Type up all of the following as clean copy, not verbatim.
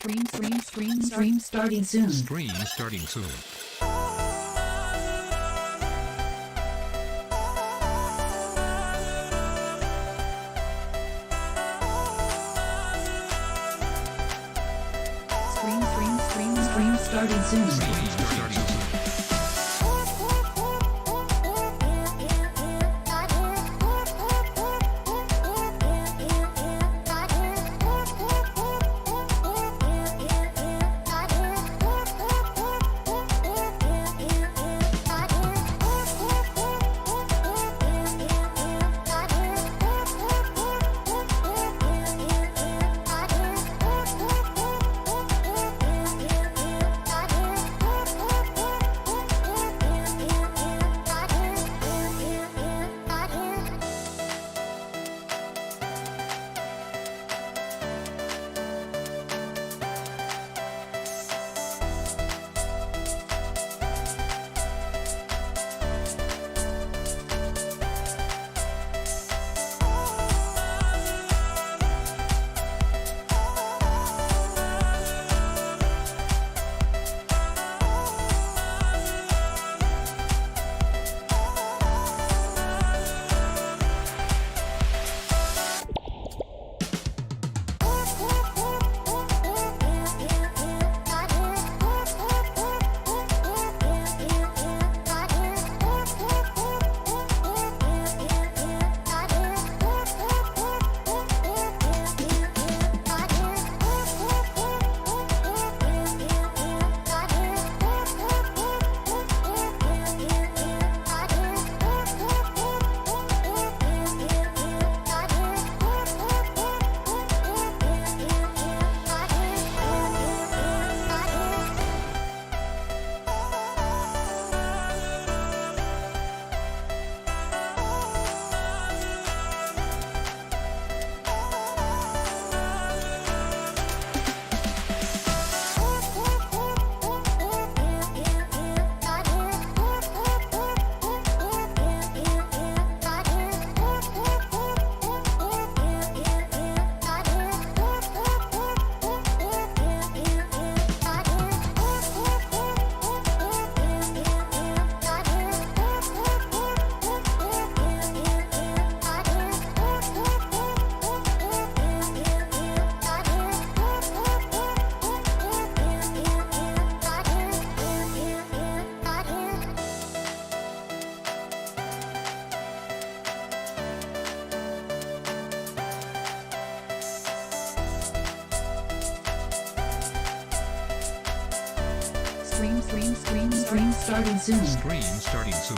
Stream starting soon. Stream starting soon. Stream starting soon. Stream starting soon. Stream starting soon. Stream starting soon.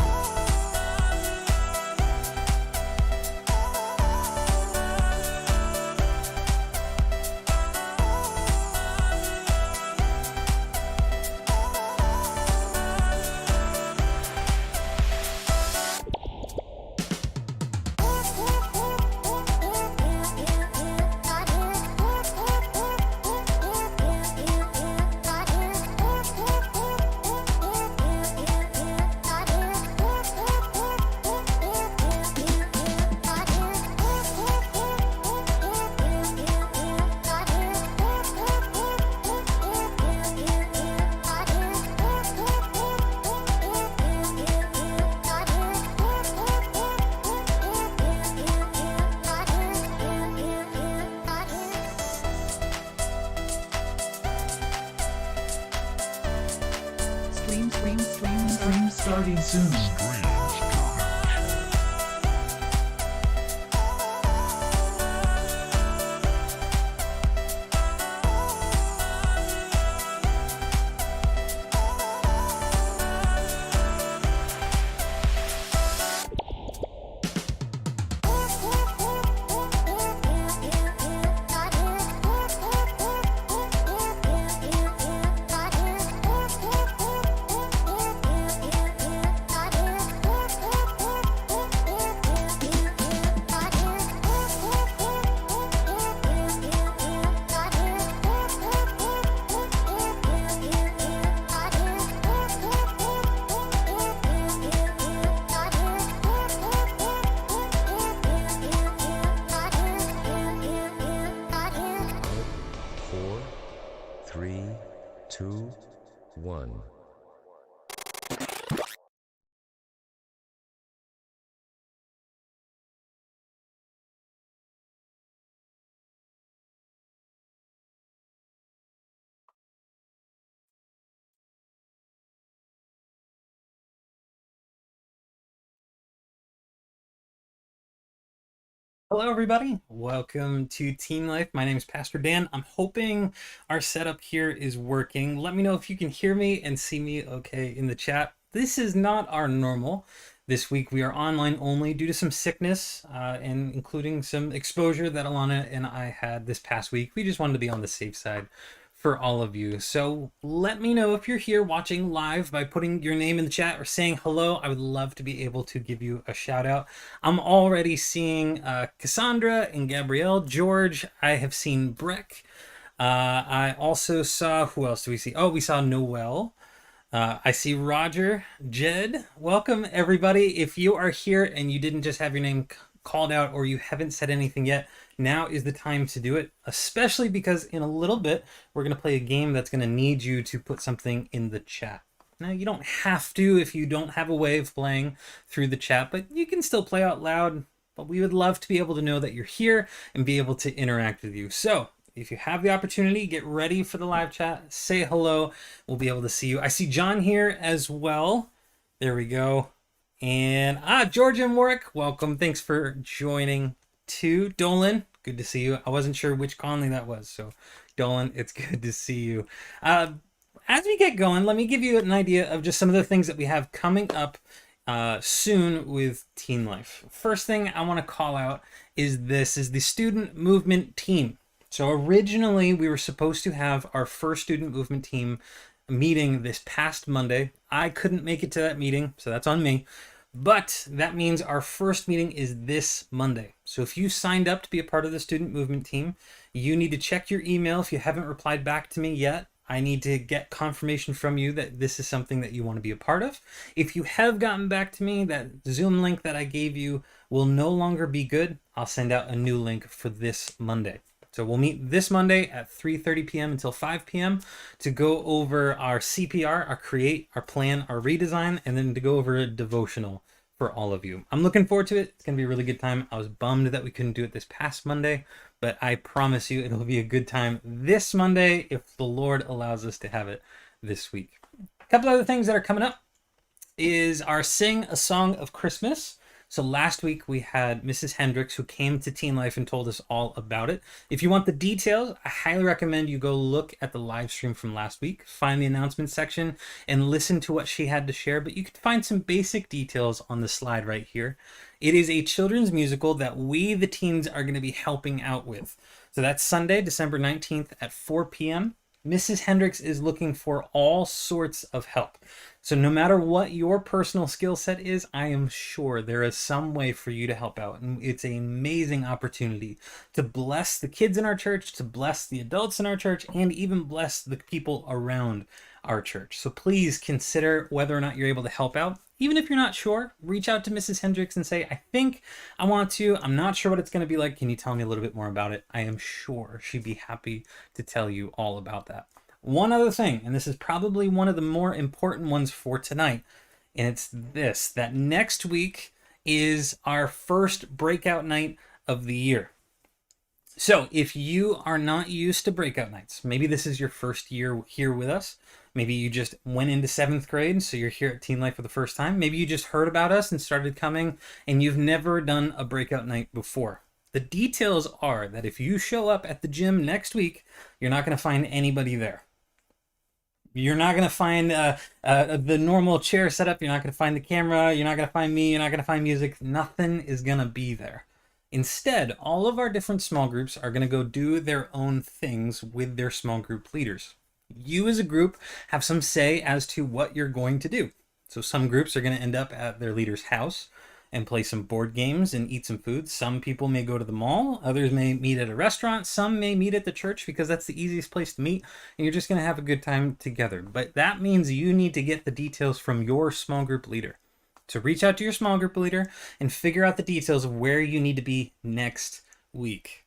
Stream starting soon. 3, 2, 1. Hello, everybody. Welcome to Teen Life. My name is Pastor Dan. I'm hoping our setup here is working. Let me know if you can hear me and see me okay in the chat. This is not our normal. This week we are online only due to some sickness and including some exposure that Alana and I had this past week. We just wanted to be on the safe side for all of you. So let me know if you're here watching live by putting your name in the chat or saying hello. I would love to be able to give you a shout out. I'm already seeing Cassandra and Gabrielle, George. I have seen Breck. I also saw, who else do we see? Oh, we saw Noel. I see Roger, Jed. Welcome, everybody. If you are here and you didn't just have your name called out or you haven't said anything yet, now is the time to do it, especially because in a little bit, we're going to play a game that's going to need you to put something in the chat. Now, you don't have to if you don't have a way of playing through the chat, but you can still play out loud. But we would love to be able to know that you're here and be able to interact with you. So if you have the opportunity, get ready for the live chat. Say hello. We'll be able to see you. I see John here as well. There we go. And George and Warwick, welcome. Thanks for joining too. Dolan, good to see you. I wasn't sure which Conley that was. So Dolan, it's good to see you. As we get going, let me give you an idea of just some of the things that we have coming up soon with Teen Life. First thing I want to call out is the student movement team. So originally we were supposed to have our first student movement team meeting this past Monday. I couldn't make it to that meeting, so that's on me. But that means our first meeting is this Monday. So if you signed up to be a part of the student movement team, you need to check your email. If you haven't replied back to me yet, I need to get confirmation from you that this is something that you want to be a part of. If you have gotten back to me, that Zoom link that I gave you will no longer be good. I'll send out a new link for this Monday. So we'll meet this Monday at 3:30 p.m. until 5 p.m. to go over our CPR, our create, our plan, our redesign, and then to go over a devotional for all of you. I'm looking forward to it. It's going to be a really good time. I was bummed that we couldn't do it this past Monday, but I promise you it'll be a good time this Monday if the Lord allows us to have it this week. A couple other things that are coming up is our Sing a Song of Christmas. So last week we had Mrs. Hendricks who came to Teen Life and told us all about it. If you want the details, I highly recommend you go look at the live stream from last week, find the announcement section, and listen to what she had to share. But you can find some basic details on the slide right here. It is a children's musical that we, the teens, are going to be helping out with. So that's Sunday, December 19th at 4 p.m. Mrs. Hendricks is looking for all sorts of help. So no matter what your personal skill set is, I am sure there is some way for you to help out. And it's an amazing opportunity to bless the kids in our church, to bless the adults in our church, and even bless the people around our church. So please consider whether or not you're able to help out. Even if you're not sure, reach out to Mrs. Hendricks and say, I think I want to. I'm not sure what it's going to be like. Can you tell me a little bit more about it? I am sure she'd be happy to tell you all about that. One other thing, and this is probably one of the more important ones for tonight, and it's this, that next week is our first breakout night of the year. So if you are not used to breakout nights, maybe this is your first year here with us. Maybe you just went into 7th grade, so you're here at Teen Life for the first time. Maybe you just heard about us and started coming, and you've never done a breakout night before. The details are that if you show up at the gym next week, you're not going to find anybody there. You're not going to find the normal chair setup. You're not going to find the camera. You're not going to find me. You're not going to find music. Nothing is going to be there. Instead, all of our different small groups are going to go do their own things with their small group leaders. You as a group have some say as to what you're going to do. So some groups are going to end up at their leader's house and play some board games and eat some food. Some people may go to the mall. Others may meet at a restaurant. Some may meet at the church because that's the easiest place to meet. And you're just going to have a good time together. But that means you need to get the details from your small group leader. So reach out to your small group leader and figure out the details of where you need to be next week.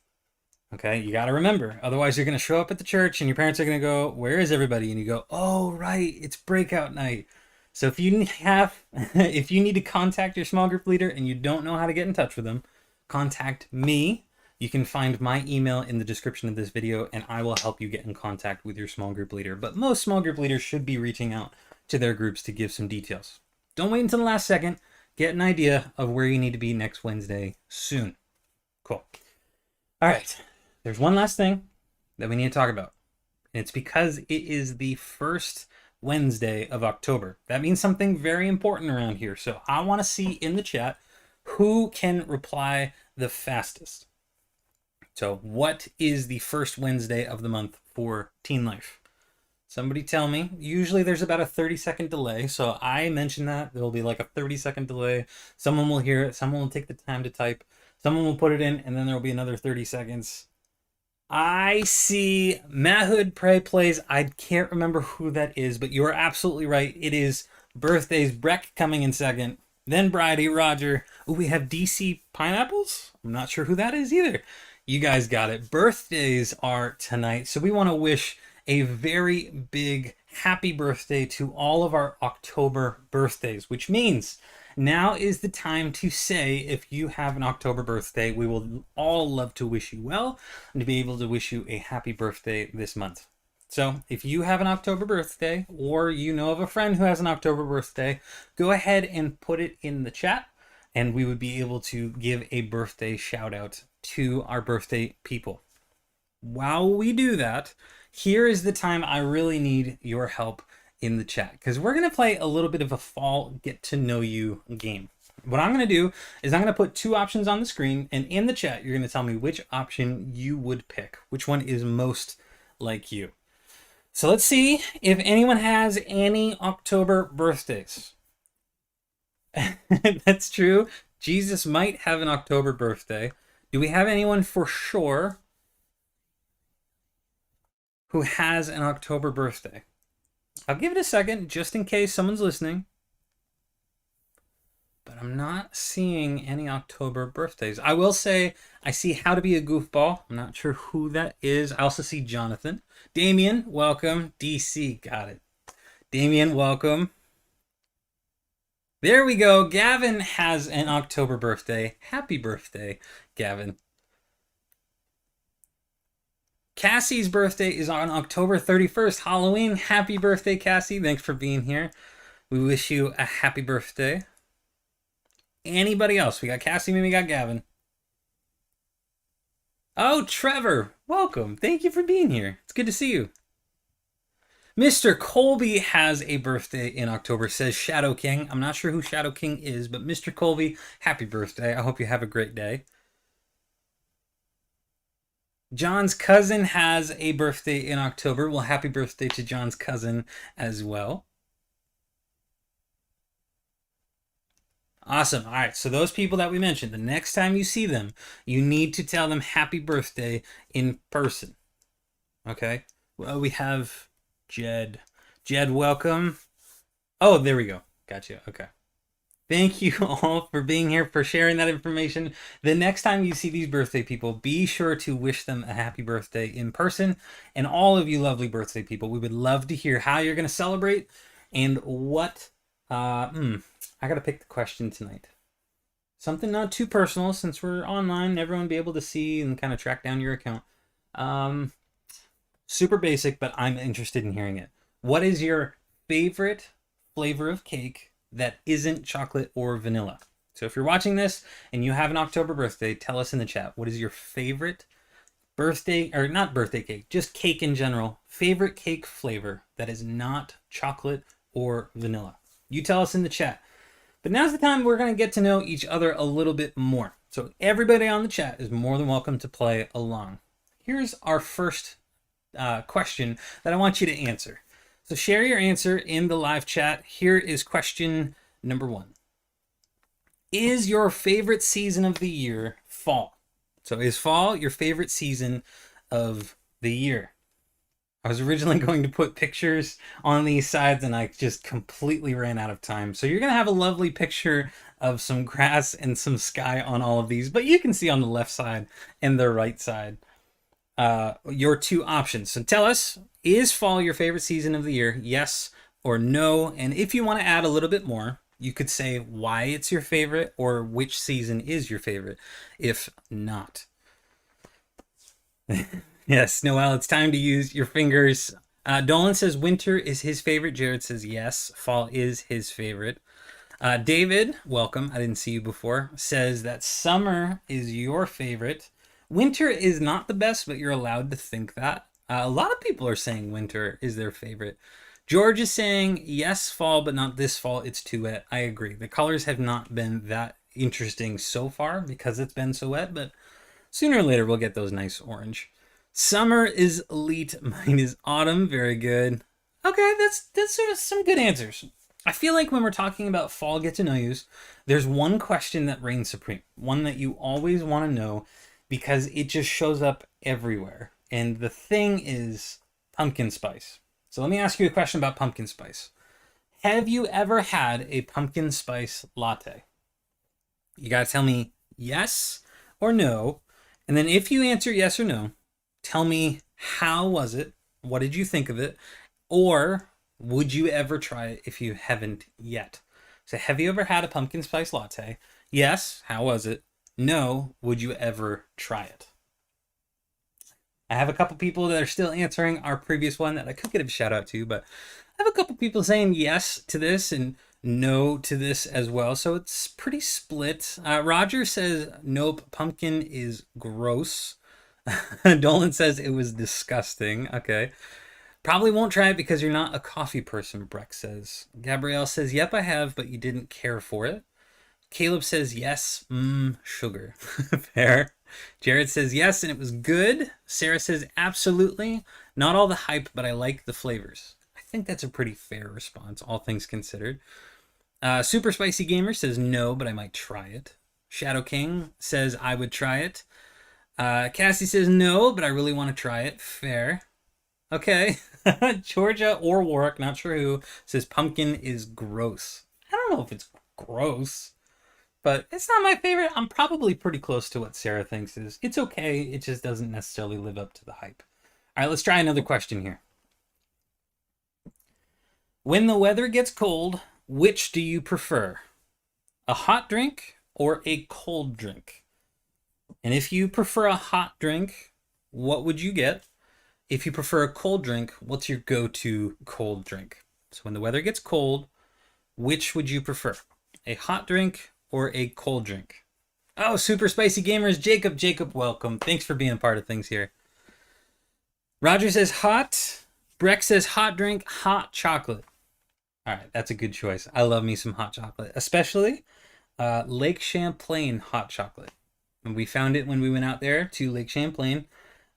Okay, you got to remember. Otherwise, you're going to show up at the church and your parents are going to go, "Where is everybody?" And you go, "Oh, right, it's breakout night." So if you have, if you need to contact your small group leader and you don't know how to get in touch with them, contact me. You can find my email in the description of this video and I will help you get in contact with your small group leader. But most small group leaders should be reaching out to their groups to give some details. Don't wait until the last second. Get an idea of where you need to be next Wednesday soon. Cool. All right. There's one last thing that we need to talk about. And it's because it is the first Wednesday of October. That means something very important around here. So I want to see in the chat who can reply the fastest. So what is the first Wednesday of the month for Teen Life? Somebody tell me. Usually there's about a 30-second delay. So I mentioned that there'll be like a 30-second delay. Someone will hear it. Someone will take the time to type. Someone will put it in, and then there'll be another 30 seconds. I see Mahood Prey Plays. I can't remember who that is, but you are absolutely right. It is Birthdays. Breck coming in second. Then Bridie, Roger. Ooh, we have DC Pineapples. I'm not sure who that is either. You guys got it. Birthdays are tonight, so we want to wish a very big happy birthday to all of our October birthdays, which means now is the time to say if you have an October birthday. We will all love to wish you well and to be able to wish you a happy birthday this month. So if you have an October birthday or you know of a friend who has an October birthday, go ahead and put it in the chat and we would be able to give a birthday shout out to our birthday people. While we do that, here is the time I really need your help in the chat because we're going to play a little bit of a fall get to know you game. What I'm going to do is I'm going to put two options on the screen, and in the chat you're going to tell me which option you would pick, which one is most like you. So let's see if anyone has any October birthdays. That's true. Jesus might have an October birthday. Do we have anyone for sure who has an October birthday? I'll give it a second just in case someone's listening. But I'm not seeing any October birthdays. I will say I see How to Be a Goofball. I'm not sure who that is. I also see Jonathan. Damien, welcome. DC, got it. Damien, welcome. There we go. Gavin has an October birthday. Happy birthday, Gavin. Cassie's birthday is on October 31st, Halloween. Happy birthday, Cassie. Thanks for being here. We wish you a happy birthday. Anybody else? We got Cassie and we got Gavin. Oh, Trevor. Welcome. Thank you for being here. It's good to see you. Mr. Colby has a birthday in October, says Shadow King. I'm not sure who Shadow King is, but Mr. Colby, happy birthday. I hope you have a great day. John's cousin has a birthday in October. Well, happy birthday to John's cousin as well. Awesome. All right, so those people that we mentioned, the next time you see them, you need to tell them happy birthday in person. Okay? Well, we have Jed. Jed, welcome. Oh, there we go. Gotcha. Okay. Thank you all for being here, for sharing that information. The next time you see these birthday people, be sure to wish them a happy birthday in person. And all of you lovely birthday people, we would love to hear how you're going to celebrate and what... I got to pick the question tonight. Something not too personal since we're online. Everyone be able to see and kind of track down your account. Super basic, but I'm interested in hearing it. What is your favorite flavor of cake that isn't chocolate or vanilla? So if you're watching this and you have an October birthday, tell us in the chat. What is your favorite birthday, or not birthday cake, just cake in general, favorite cake flavor that is not chocolate or vanilla? You tell us in the chat. But now's the time we're going to get to know each other a little bit more. So everybody on the chat is more than welcome to play along. Here's our first question that I want you to answer. So share your answer in the live chat. Here is question number 1. Is your favorite season of the year fall? So is fall your favorite season of the year? I was originally going to put pictures on these sides and I just completely ran out of time. So you're going to have a lovely picture of some grass and some sky on all of these, but you can see on the left side and the right side. your two options. So tell us, is fall your favorite season of the year? Yes or no. And if you want to add a little bit more, you could say why it's your favorite or which season is your favorite, if not. Yes, Noel, it's time to use your fingers. Dolan says winter is his favorite. Jared says yes, fall is his favorite. David, welcome. I didn't see you before. Says that summer is your favorite. Winter is not the best, but you're allowed to think that. A lot of people are saying winter is their favorite. George is saying yes, fall, but not this fall. It's too wet. I agree. The colors have not been that interesting so far because it's been so wet, but sooner or later we'll get those nice orange. Summer is elite. Mine is autumn. Very good. Okay, that's sort of some good answers. I feel like when we're talking about fall get to know yous, there's one question that reigns supreme, one that you always want to know because it just shows up everywhere. And the thing is pumpkin spice. So let me ask you a question about pumpkin spice. Have you ever had a pumpkin spice latte? You got to tell me yes or no. And then if you answer yes or no, tell me how was it? What did you think of it? Or would you ever try it if you haven't yet? So have you ever had a pumpkin spice latte? Yes. How was it? No. Would you ever try it? I have a couple people that are still answering our previous one that I could give a shout out to, but I have a couple people saying yes to this and no to this as well. So it's pretty split. Roger says, nope, pumpkin is gross. Dolan says it was disgusting. Okay. Probably won't try it because you're not a coffee person, Breck says. Gabrielle says, yep, I have, but you didn't care for it. Caleb says, yes, sugar. Fair. Jared says, yes, and it was good. Sarah says, absolutely. Not all the hype, but I like the flavors. I think that's a pretty fair response, all things considered. Super Spicy Gamer says, no, but I might try it. Shadow King says, I would try it. Cassie says, no, but I really want to try it. Fair. Okay. Georgia or Warwick, not sure who, says pumpkin is gross. I don't know if it's gross, but it's not my favorite. I'm probably pretty close to what Sarah thinks is. It's okay. It just doesn't necessarily live up to the hype. All right, let's try another question here. When the weather gets cold, which do you prefer? A hot drink or a cold drink? And if you prefer a hot drink, what would you get? If you prefer a cold drink, what's your go-to cold drink? So when the weather gets cold, which would you prefer? A hot drink or a cold drink? Oh, Super Spicy Gamers, Jacob. Jacob, welcome. Thanks for being a part of things here. Roger says hot. Breck says hot drink, hot chocolate. All right, that's a good choice. I love me some hot chocolate, especially Lake Champlain hot chocolate. And we found it when we went out there to Lake Champlain.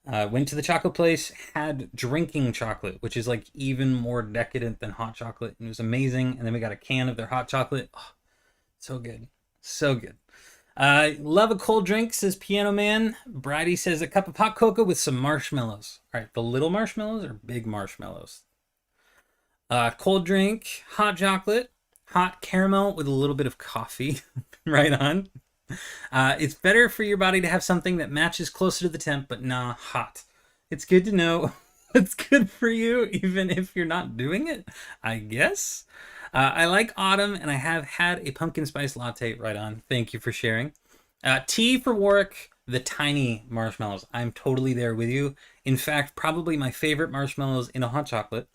Went to the chocolate place, had drinking chocolate, which is like even more decadent than hot chocolate. And it was amazing. And then we got a can of their hot chocolate. Oh, so good. So good. Love a cold drink, says Piano Man. Bridie says a cup of hot cocoa with some marshmallows. All right, the little marshmallows or big marshmallows? Cold drink, hot chocolate, hot caramel with a little bit of coffee. Right on. It's better for your body to have something that matches closer to the temp, but nah, hot. It's good to know it's good for you, even if you're not doing it, I guess. I like autumn, and I have had a pumpkin spice latte. Right on. Thank you for sharing. Tea for Warwick, the tiny marshmallows. I'm totally there with you. In fact, probably my favorite marshmallows in a hot chocolate,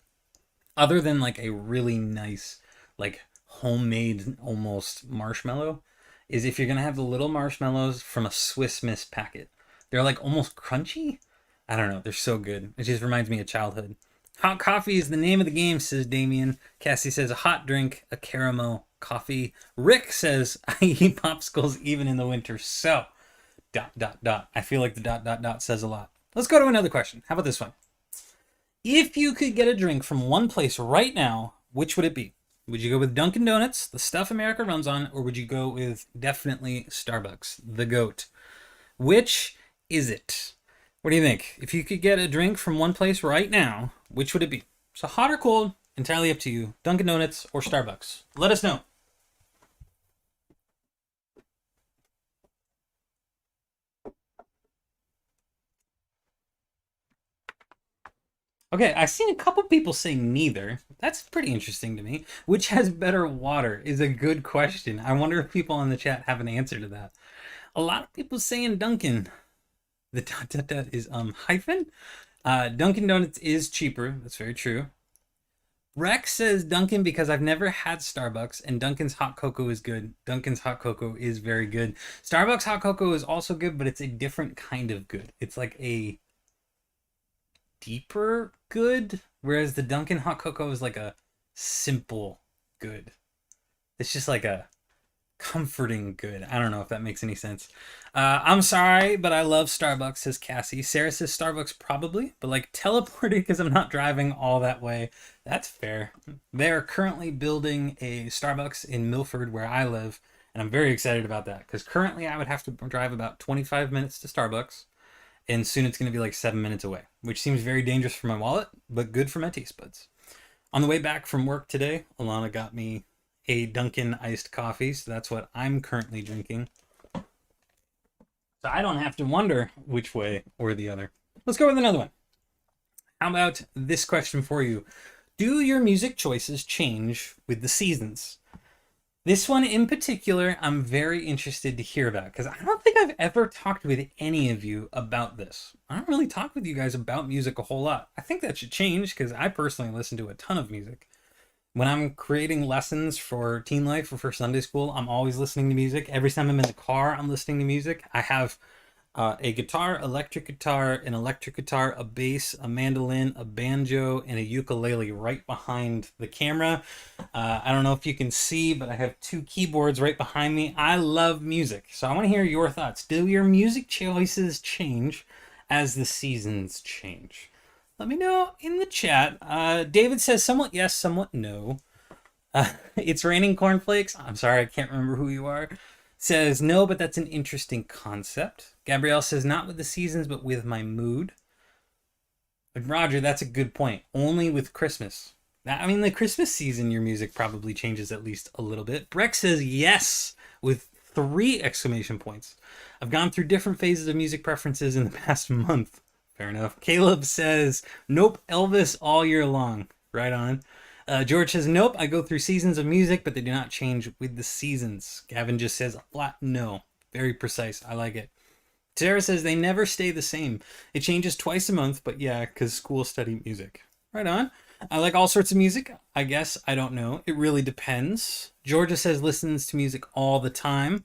other than like a really nice, like homemade almost marshmallow, is if you're going to have the little marshmallows from a Swiss Miss packet. They're like almost crunchy. I don't know. They're so good. It just reminds me of childhood. Hot coffee is the name of the game, says Damien. Cassie says a hot drink, a caramel coffee. Rick says I eat popsicles even in the winter. So, ... I feel like the ... says a lot. Let's go to another question. How about this one? If you could get a drink from one place right now, which would it be? Would you go with Dunkin' Donuts, the stuff America runs on, or would you go with definitely Starbucks, the GOAT? Which is it? What do you think? If you could get a drink from one place right now, which would it be? So hot or cold, entirely up to you. Dunkin' Donuts or Starbucks? Let us know. Okay, I've seen a couple people say neither. That's pretty interesting to me. Which has better water is a good question. I wonder if people in the chat have an answer to that. A lot of people saying Dunkin'. The dot dot dot is hyphen. Dunkin' Donuts is cheaper. That's very true. Rex says Dunkin' because I've never had Starbucks, and Dunkin's hot cocoa is good. Dunkin's hot cocoa is very good. Starbucks hot cocoa is also good, but it's a different kind of good. It's like a deeper good, whereas the Dunkin' hot cocoa is like a simple good. It's just like a comforting good. I don't know if that makes any sense. I'm sorry, but I love Starbucks, says Cassie. Sarah says Starbucks probably, but like teleporting because I'm not driving all that way. That's fair. They're currently building a Starbucks in Milford where I live, and I'm very excited about that because currently I would have to drive about 25 minutes to Starbucks, and soon it's going to be like 7 minutes away, which seems very dangerous for my wallet, but good for my taste buds. On the way back from work today, Alana got me a Dunkin' iced coffee, so that's what I'm currently drinking. So I don't have to wonder which way or the other. Let's go with another one. How about this question for you? Do your music choices change with the seasons? This one in particular, I'm very interested to hear about because I don't think I've ever talked with any of you about this. I don't really talk with you guys about music a whole lot. I think that should change because I personally listen to a ton of music. When I'm creating lessons for teen life or for Sunday school, I'm always listening to music. Every time I'm in the car, I'm listening to music. I have a guitar, an electric guitar, a bass, a mandolin, a banjo, and a ukulele right behind the camera. I don't know if you can see, but I have 2 keyboards right behind me. I love music, so I want to hear your thoughts. Do your music choices change as the seasons change? Let me know in the chat. David says somewhat yes, somewhat no. It's raining cornflakes. I'm sorry, I can't remember who you are. Says no, but that's an interesting concept. Gabrielle says not with the seasons, but with my mood. But Roger, that's a good point. Only with Christmas. I mean, the Christmas season, your music probably changes at least a little bit. Breck says yes, with 3 exclamation points. I've gone through different phases of music preferences in the past month. Fair enough. Caleb says, nope, Elvis all year long. Right on. George says, nope, I go through seasons of music, but they do not change with the seasons. Gavin just says, a flat no. Very precise. I like it. Sarah says, they never stay the same. It changes twice a month, but yeah, because school study music. Right on. I like all sorts of music. I guess. I don't know. It really depends. Georgia says, listens to music all the time.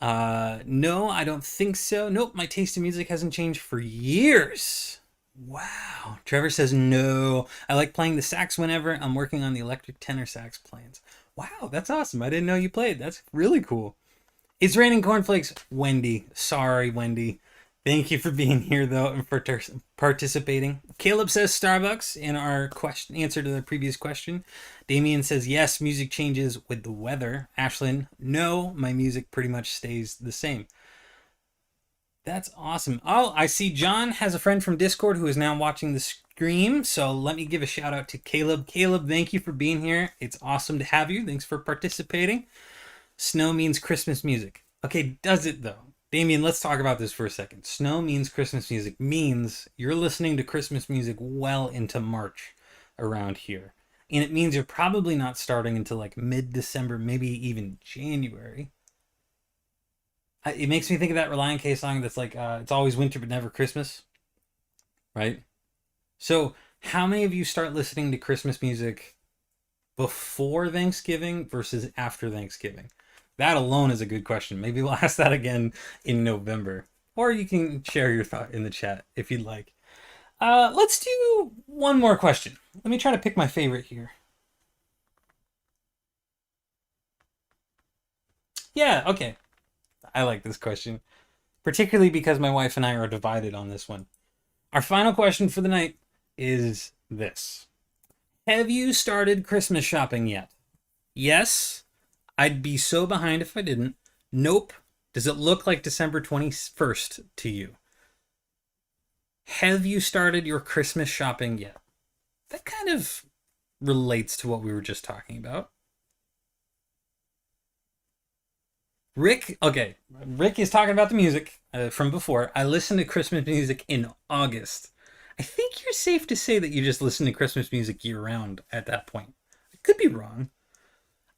No, I don't think so. Nope, my taste in music hasn't changed for years. Wow. Trevor says no. I like playing the sax whenever I'm working on the electric tenor sax plans. Wow, that's awesome. I didn't know you played. That's really cool. It's raining cornflakes. Wendy. Sorry, Wendy. Thank you for being here, though, and for participating. Caleb says Starbucks in our answer to the previous question. Damien says, yes, music changes with the weather. Ashlyn, no, my music pretty much stays the same. That's awesome. Oh, I see John has a friend from Discord who is now watching the stream, so let me give a shout out to Caleb. Caleb, thank you for being here. It's awesome to have you. Thanks for participating. Snow means Christmas music. Okay, does it, though? Damien, let's talk about this for a second. Snow means Christmas music means you're listening to Christmas music well into March around here. And it means you're probably not starting until like mid-December, maybe even January. It makes me think of that Reliant K song that's like, it's always winter but never Christmas. Right? So how many of you start listening to Christmas music before Thanksgiving versus after Thanksgiving? That alone is a good question. Maybe we'll ask that again in November. Or you can share your thought in the chat if you'd like. Let's do one more question. Let me try to pick my favorite here. Yeah, okay. I like this question, particularly because my wife and I are divided on this one. Our final question for the night is this. Have you started Christmas shopping yet? Yes. I'd be so behind if I didn't. Nope. Does it look like December 21st to you? Have you started your Christmas shopping yet? That kind of relates to what we were just talking about. Rick is talking about the music from before. I listened to Christmas music in August. I think you're safe to say that you just listen to Christmas music year round at that point. I could be wrong.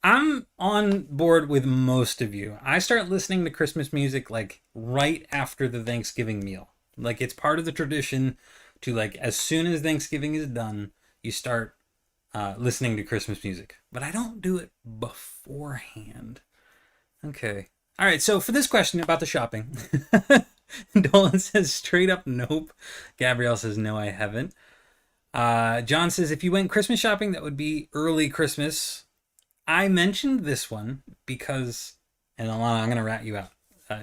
I'm on board with most of you. I start listening to Christmas music like right after the Thanksgiving meal. Like it's part of the tradition to like as soon as Thanksgiving is done, you start listening to Christmas music. But I don't do it beforehand. Okay. All right. So for this question about the shopping, Dolan says straight up nope. Gabrielle says no, I haven't. John says if you went Christmas shopping, that would be early Christmas. I mentioned this one because, and Alana, I'm going to rat you out.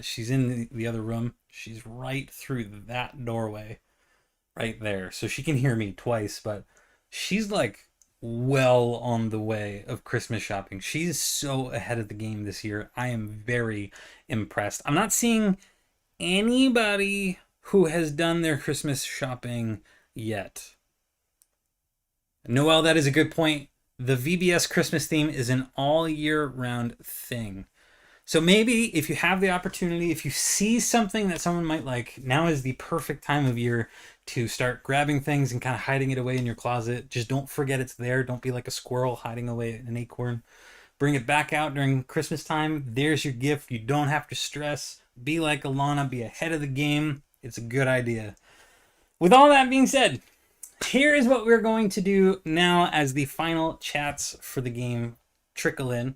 She's in the other room. She's right through that doorway right there. So she can hear me twice, but she's like well on the way of Christmas shopping. She's so ahead of the game this year. I am very impressed. I'm not seeing anybody who has done their Christmas shopping yet. Noelle, that is a good point. The VBS Christmas theme is an all year round thing. So maybe if you have the opportunity, if you see something that someone might like, now is the perfect time of year to start grabbing things and kind of hiding it away in your closet. Just don't forget it's there. Don't be like a squirrel hiding away an acorn. Bring it back out during Christmas time. There's your gift. You don't have to stress. Be like Alana. Be ahead of the game. It's a good idea. With all that being said, here is what we're going to do now as the final chats for the game trickle in.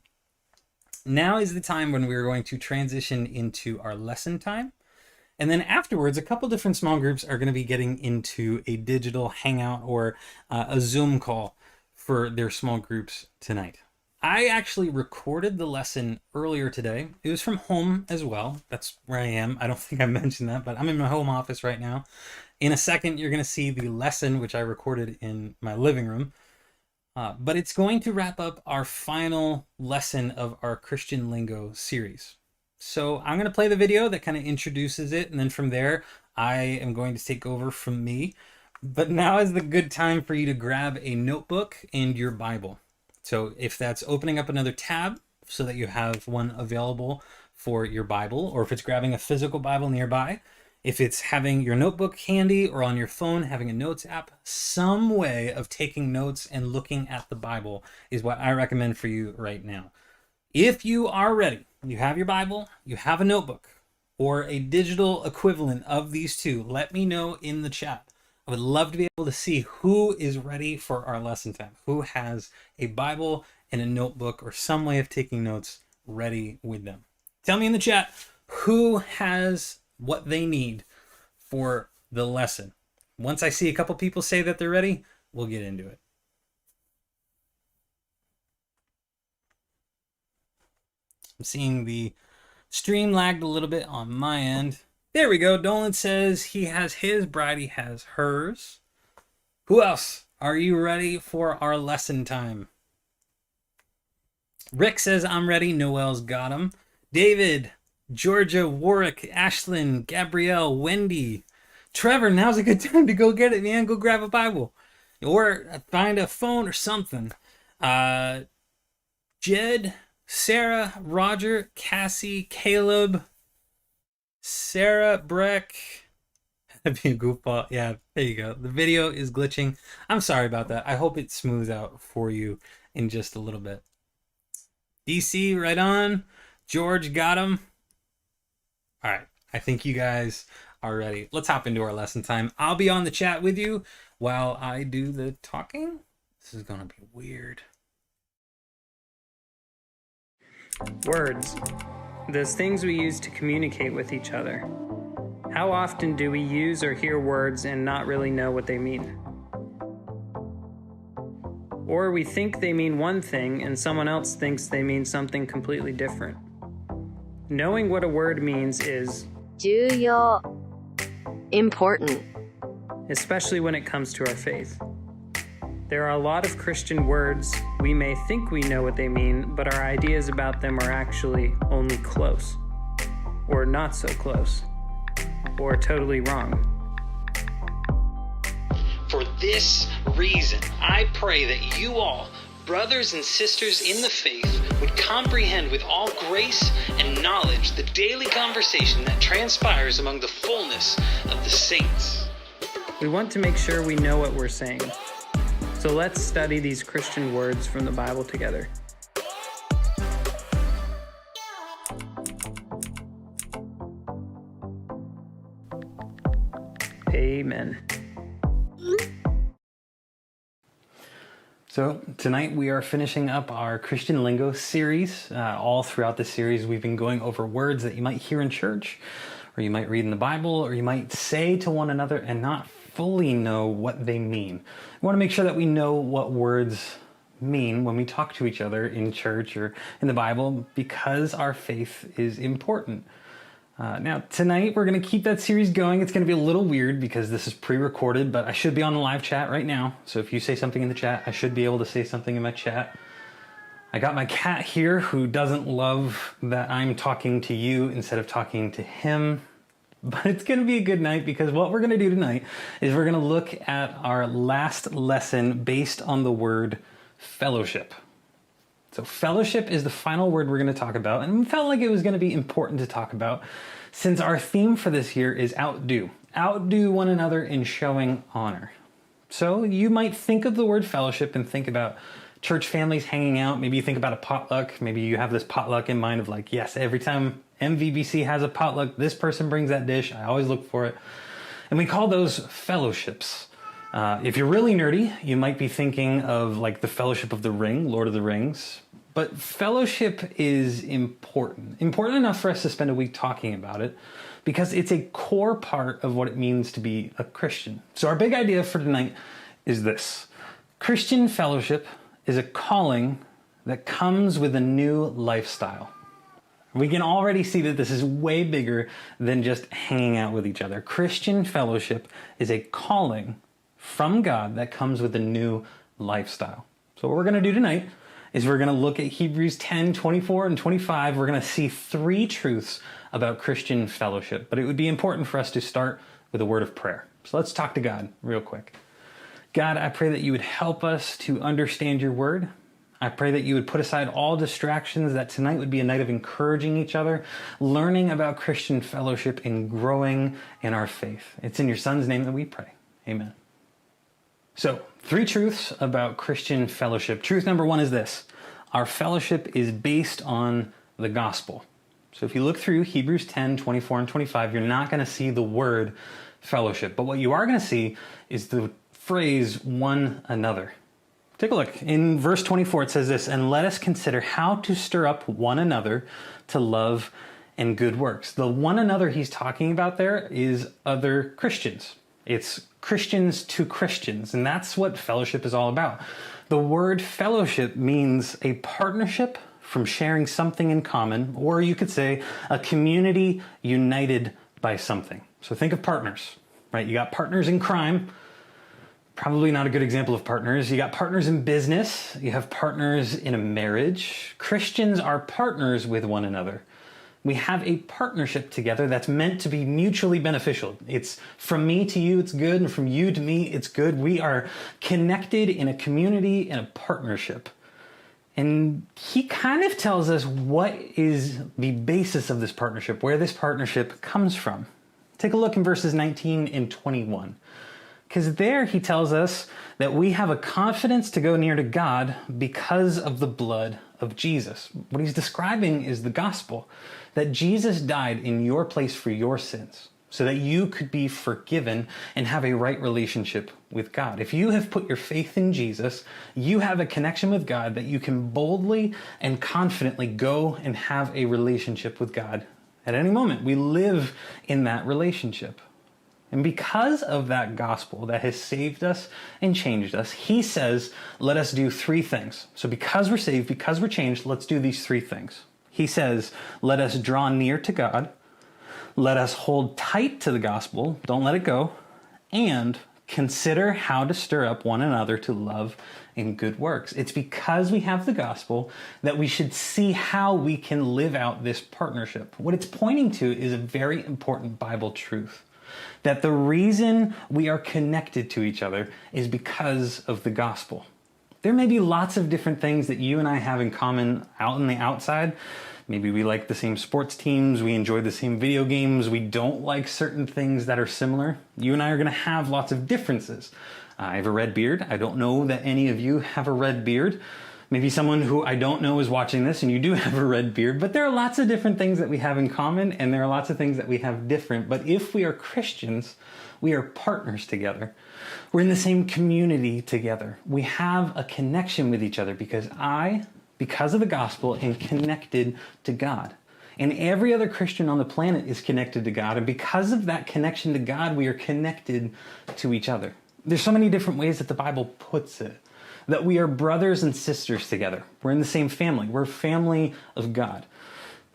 Now is the time when we're going to transition into our lesson time. And then afterwards, a couple different small groups are going to be getting into a digital hangout or a Zoom call for their small groups tonight. I actually recorded the lesson earlier today. It was from home as well. That's where I am. I don't think I mentioned that, but I'm in my home office right now. In a second, you're going to see the lesson, which I recorded in my living room. But it's going to wrap up our final lesson of our Christian Lingo series. So I'm going to play the video that kind of introduces it. And then from there, I am going to take over from me. But now is the good time for you to grab a notebook and your Bible. So if that's opening up another tab so that you have one available for your Bible, or if it's grabbing a physical Bible nearby, if it's having your notebook handy or on your phone, having a notes app, some way of taking notes and looking at the Bible is what I recommend for you right now. If you are ready, you have your Bible, you have a notebook, or a digital equivalent of these two, let me know in the chat. I would love to be able to see who is ready for our lesson time, who has a Bible and a notebook or some way of taking notes ready with them. Tell me in the chat who has what they need for the lesson. Once I see a couple people say that they're ready, we'll get into it. I'm seeing the stream lagged a little bit on my end. There we go. Dolan says he has his, Bridie has hers. Who else? Are you ready for our lesson time? Rick says, I'm ready. Noel's got him. David, Georgia, Warwick, Ashlyn, Gabrielle, Wendy, Trevor, now's a good time to go get it, man. Go grab a Bible. Or find a phone or something. Jed, Sarah, Roger, Cassie, Caleb, Sarah, Breck. That'd be a goofball. Yeah, there you go. The video is glitching. I'm sorry about that. I hope it smooths out for you in just a little bit. DC, right on. George, got him. All right, I think you guys are ready. Let's hop into our lesson time. I'll be on the chat with you while I do the talking. This is gonna be weird. Words. Those things we use to communicate with each other. How often do we use or hear words and not really know what they mean? Or we think they mean one thing and someone else thinks they mean something completely different. Knowing what a word means is 重要 important especially when it comes to our faith. There are a lot of Christian words we may think we know what they mean, but our ideas about them are actually only close, or not so close, or totally wrong. For this reason, I pray that you all, brothers and sisters in the faith, would comprehend with all grace and knowledge the daily conversation that transpires among the fullness of the saints. We want to make sure we know what we're saying. So let's study these Christian words from the Bible together. Amen. So tonight we are finishing up our Christian Lingo series. All throughout the series we've been going over words that you might hear in church, or you might read in the Bible, or you might say to one another and not fully know what they mean. We want to make sure that we know what words mean when we talk to each other in church or in the Bible, because our faith is important. Now, tonight we're going to keep that series going. It's going to be a little weird because this is pre-recorded, but I should be on the live chat right now. So if you say something in the chat, I should be able to say something in my chat. I got my cat here who doesn't love that I'm talking to you instead of talking to him. But it's going to be a good night, because what we're going to do tonight is we're going to look at our last lesson based on the word fellowship. So fellowship is the final word we're going to talk about, and we felt like it was going to be important to talk about since our theme for this year is outdo. Outdo one another in showing honor. So you might think of the word fellowship and think about church families hanging out. Maybe you think about a potluck. Maybe you have this potluck in mind of like, yes, every time MVBC has a potluck, this person brings that dish. I always look for it. And we call those fellowships. If you're really nerdy, you might be thinking of like the Fellowship of the Ring, Lord of the Rings. But fellowship is important. Important enough for us to spend a week talking about it, because it's a core part of what it means to be a Christian. So our big idea for tonight is this. Christian fellowship is a calling that comes with a new lifestyle. We can already see that this is way bigger than just hanging out with each other. Christian fellowship is a calling from God that comes with a new lifestyle. So what we're going to do tonight is we're going to look at Hebrews 10, 24, and 25. We're going to see three truths about Christian fellowship. But it would be important for us to start with a word of prayer. So let's talk to God real quick. God, I pray that you would help us to understand your word. I pray that you would put aside all distractions, that tonight would be a night of encouraging each other, learning about Christian fellowship, and growing in our faith. It's in your Son's name that we pray. Amen. So, three truths about Christian fellowship. Truth number one is this. Our fellowship is based on the gospel. So if you look through Hebrews 10, 24, and 25, you're not going to see the word fellowship. But what you are going to see is the phrase one another. Take a look. In verse 24, it says this, "And let us consider how to stir up one another to love and good works." The one another he's talking about there is other Christians. It's Christians to Christians, and that's what fellowship is all about. The word fellowship means a partnership from sharing something in common, or you could say a community united by something. So think of partners, right? You got partners in crime. Probably not a good example of partners. You got partners in business. You have partners in a marriage. Christians are partners with one another. We have a partnership together that's meant to be mutually beneficial. It's from me to you, it's good, and from you to me, it's good. We are connected in a community, in a partnership. And he kind of tells us what is the basis of this partnership, where this partnership comes from. Take a look in verses 19 and 21. Because there he tells us that we have a confidence to go near to God because of the blood of Jesus. What he's describing is the gospel, that Jesus died in your place for your sins so that you could be forgiven and have a right relationship with God. If you have put your faith in Jesus, you have a connection with God that you can boldly and confidently go and have a relationship with God at any moment. We live in that relationship. And because of that gospel that has saved us and changed us, he says, let us do three things. So because we're saved, because we're changed, let's do these three things. He says, let us draw near to God, let us hold tight to the gospel, don't let it go, and consider how to stir up one another to love and good works. It's because we have the gospel that we should see how we can live out this partnership. What it's pointing to is a very important Bible truth, that the reason we are connected to each other is because of the gospel. There may be lots of different things that you and I have in common out on the outside, Maybe we like the same sports teams, we enjoy the same video games, we don't like certain things that are similar. You and I are going to have lots of differences. I have a red beard. I don't know that any of you have a red beard. Maybe someone who I don't know is watching this and you do have a red beard, but there are lots of different things that we have in common and there are lots of things that we have different. But if we are Christians, we are partners together. We're in the same community together. We have a connection with each other because of the gospel, am connected to God. And every other Christian on the planet is connected to God. And because of that connection to God, we are connected to each other. There's so many different ways that the Bible puts it, that we are brothers and sisters together. We're in the same family. We're a family of God.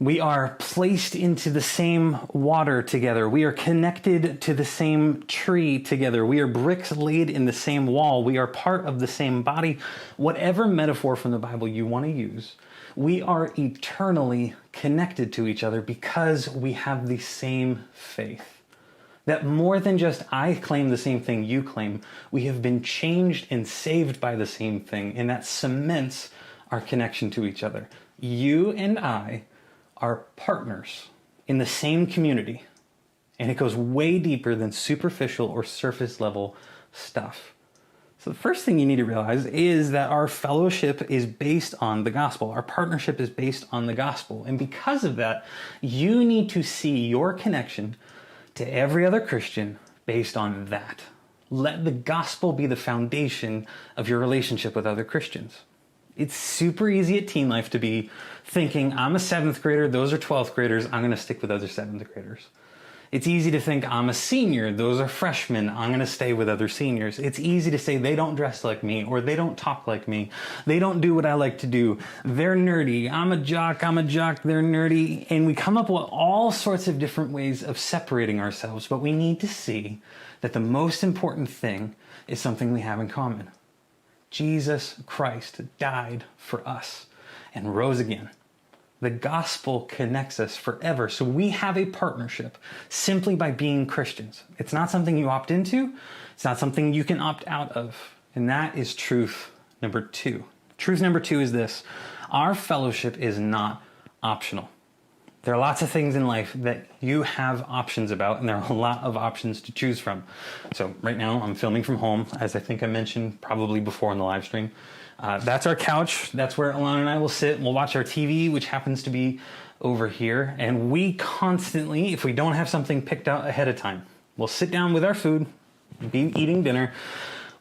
We are placed into the same water together. We are connected to the same tree together. We are bricks laid in the same wall. We are part of the same body. Whatever metaphor from the Bible you want to use, we are eternally connected to each other because we have the same faith. That more than just I claim the same thing you claim, we have been changed and saved by the same thing, and that cements our connection to each other. You and I are partners in the same community, and it goes way deeper than superficial or surface level stuff. So the first thing you need to realize is that our fellowship is based on the gospel. Our partnership is based on the gospel. And because of that, you need to see your connection to every other Christian based on that. Let the gospel be the foundation of your relationship with other Christians. It's super easy at teen life to be thinking, I'm a 7th grader, those are 12th graders, I'm going to stick with other 7th graders. It's easy to think, I'm a senior, those are freshmen, I'm going to stay with other seniors. It's easy to say, they don't dress like me, or they don't talk like me, they don't do what I like to do, they're nerdy, I'm a jock, they're nerdy. And we come up with all sorts of different ways of separating ourselves, but we need to see that the most important thing is something we have in common. Jesus Christ died for us and rose again. The gospel connects us forever. So we have a partnership simply by being Christians. It's not something you opt into. It's not something you can opt out of. And that is truth number 2. Truth number 2 is this: our fellowship is not optional. There are lots of things in life that you have options about, and there are a lot of options to choose from. So right now I'm filming from home, as I think I mentioned probably before in the live stream. That's our couch. That's where Alana and I will sit. We'll watch our TV, which happens to be over here. And we constantly, if we don't have something picked out ahead of time, we'll sit down with our food, be eating dinner.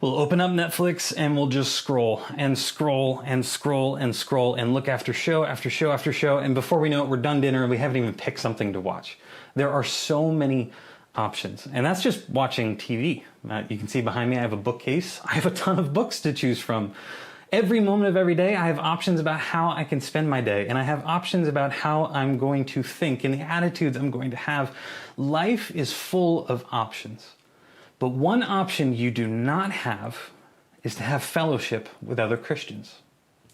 We'll open up Netflix and we'll just scroll and scroll and scroll and scroll and look after show after show after show. And before we know it, we're done dinner and we haven't even picked something to watch. There are so many options. And that's just watching TV. You can see behind me, I have a bookcase. I have a ton of books to choose from. Every moment of every day, I have options about how I can spend my day. And I have options about how I'm going to think and the attitudes I'm going to have. Life is full of options. But one option you do not have is to have fellowship with other Christians.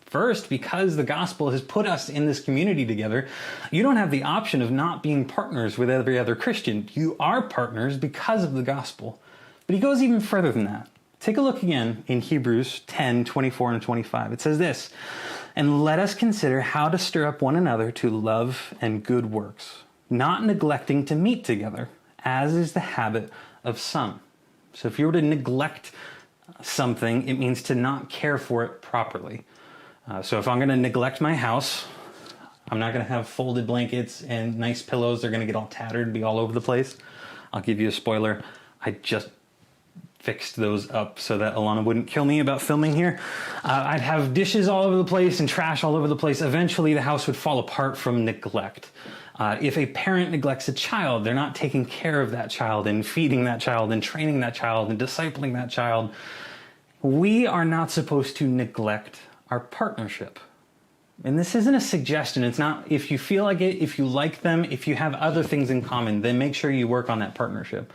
First, because the gospel has put us in this community together, you don't have the option of not being partners with every other Christian. You are partners because of the gospel. But he goes even further than that. Take a look again in Hebrews 10, 24 and 25. It says this: "And let us consider how to stir up one another to love and good works, not neglecting to meet together, as is the habit of some." So if you were to neglect something, it means to not care for it properly. So if I'm going to neglect my house, I'm not going to have folded blankets and nice pillows. They're going to get all tattered, be all over the place. I'll give you a spoiler. I just fixed those up so that Alana wouldn't kill me about filming here. I'd have dishes all over the place and trash all over the place. Eventually the house would fall apart from neglect. If a parent neglects a child, they're not taking care of that child and feeding that child and training that child and discipling that child. We are not supposed to neglect our partnership. And this isn't a suggestion. It's not, if you feel like it, if you like them, if you have other things in common, then make sure you work on that partnership.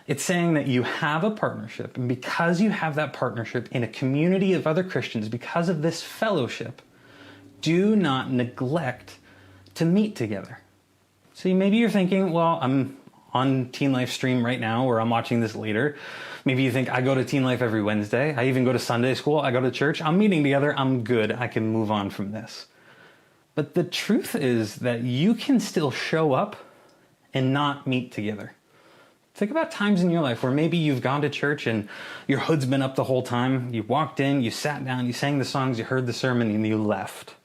It's saying that you have a partnership, and because you have that partnership in a community of other Christians, because of this fellowship, do not neglect to meet together. So maybe you're thinking, well, I'm on Teen Life stream right now, or I'm watching this later. Maybe you think, I go to Teen Life every Wednesday. I even go to Sunday school. I go to church. I'm meeting together. I'm good. I can move on from this. But the truth is that you can still show up and not meet together. Think about times in your life where maybe you've gone to church and your hood's been up the whole time. You walked in, you sat down, you sang the songs, you heard the sermon, and you left.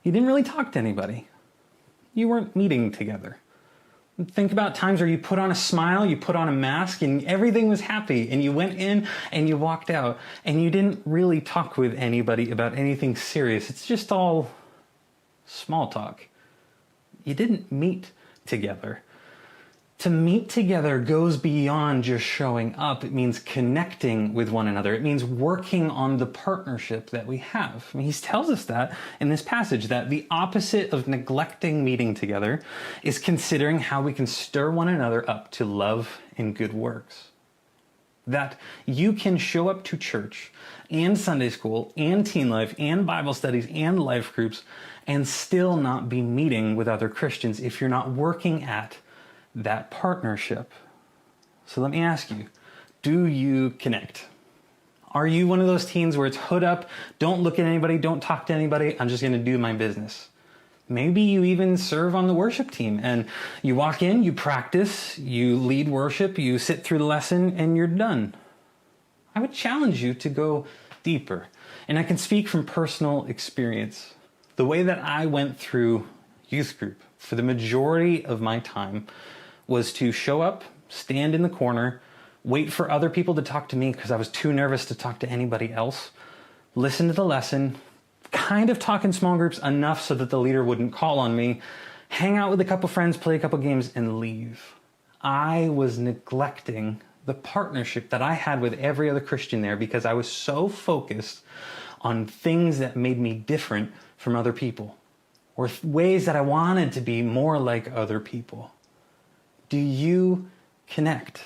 You didn't really talk to anybody. You weren't meeting together. Think about times where you put on a smile, you put on a mask, and everything was happy, and you went in and you walked out, and you didn't really talk with anybody about anything serious. It's just all small talk. You didn't meet together. To meet together goes beyond just showing up. It means connecting with one another. It means working on the partnership that we have. I mean, he tells us that in this passage, that the opposite of neglecting meeting together is considering how we can stir one another up to love and good works. That you can show up to church and Sunday school and teen life and Bible studies and life groups and still not be meeting with other Christians if you're not working at that partnership. So let me ask you, do you connect? Are you one of those teens where it's hood up, don't look at anybody, don't talk to anybody, I'm just going to do my business? Maybe you even serve on the worship team and you walk in, you practice, you lead worship, you sit through the lesson, and you're done. I would challenge you to go deeper. And I can speak from personal experience. The way that I went through youth group for the majority of my time was to show up, stand in the corner, wait for other people to talk to me because I was too nervous to talk to anybody else, listen to the lesson, kind of talk in small groups enough so that the leader wouldn't call on me, hang out with a couple friends, play a couple games, and leave. I was neglecting the partnership that I had with every other Christian there because I was so focused on things that made me different from other people, or ways that I wanted to be more like other people. Do you connect?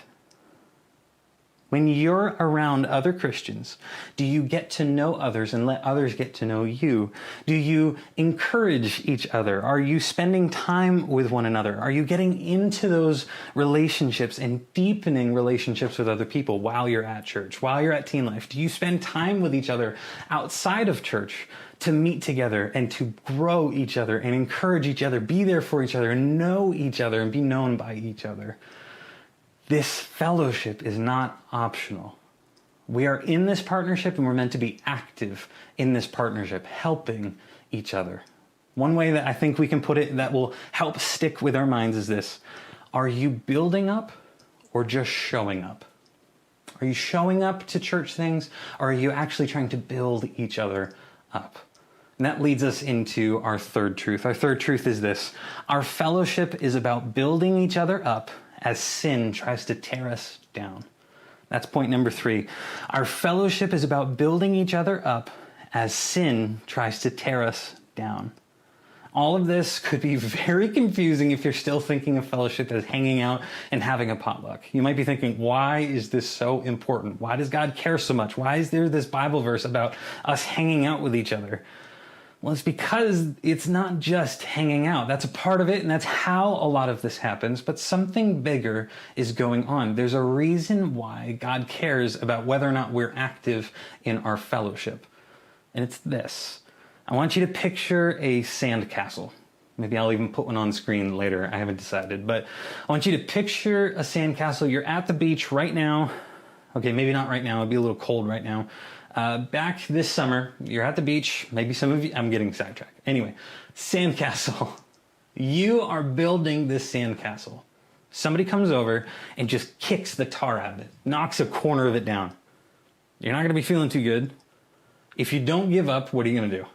When you're around other Christians, do you get to know others and let others get to know you? Do you encourage each other? Are you spending time with one another? Are you getting into those relationships and deepening relationships with other people while you're at church, while you're at teen life? Do you spend time with each other outside of church to meet together and to grow each other and encourage each other, be there for each other, and know each other and be known by each other? This fellowship is not optional. We are in this partnership and we're meant to be active in this partnership, helping each other. One way that I think we can put it that will help stick with our minds is this: are you building up or just showing up? Are you showing up to church things, or are you actually trying to build each other up? And that leads us into our third truth. Our third truth is this: our fellowship is about building each other up as sin tries to tear us down. That's point number 3. Our fellowship is about building each other up as sin tries to tear us down. All of this could be very confusing if you're still thinking of fellowship as hanging out and having a potluck. You might be thinking, why is this so important? Why does God care so much? Why is there this Bible verse about us hanging out with each other? Well, it's because it's not just hanging out. That's a part of it, and that's how a lot of this happens, but something bigger is going on. There's a reason why God cares about whether or not we're active in our fellowship. And it's this. I want you to picture a sandcastle. Maybe I'll even put one on screen later. I haven't decided, but I want you to picture a sandcastle. You're at the beach right now. Okay, maybe not right now. It'd be a little cold right now. Back this summer, you're at the beach. Maybe some of you, I'm getting sidetracked. Anyway, sandcastle. You are building this sandcastle. Somebody comes over and just kicks the tar out of it, knocks a corner of it down. You're not going to be feeling too good. If you don't give up, what are you going to do?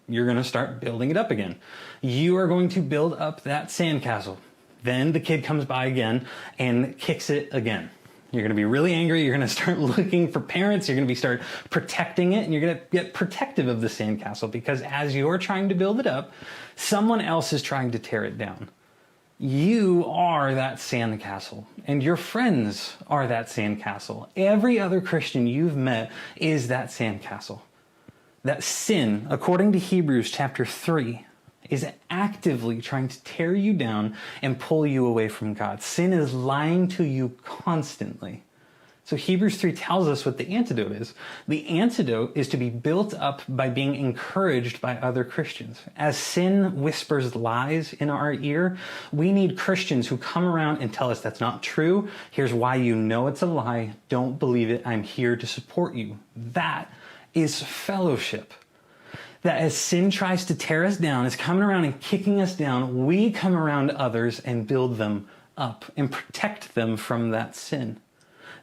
You're going to start building it up again. You are going to build up that sandcastle. Then the kid comes by again and kicks it again. You're going to be really angry. You're going to start looking for parents. You're going to start protecting it, and you're going to get protective of the sandcastle because as you're trying to build it up, someone else is trying to tear it down. You are that sandcastle, and your friends are that sandcastle. Every other Christian you've met is that sandcastle. That sin, according to Hebrews chapter 3, is actively trying to tear you down and pull you away from God. Sin is lying to you constantly. So Hebrews 3 tells us what the antidote is. The antidote is to be built up by being encouraged by other Christians. As sin whispers lies in our ear, we need Christians who come around and tell us that's not true. Here's why you know it's a lie. Don't believe it. I'm here to support you. That is fellowship. That as sin tries to tear us down, is coming around and kicking us down, we come around to others and build them up and protect them from that sin.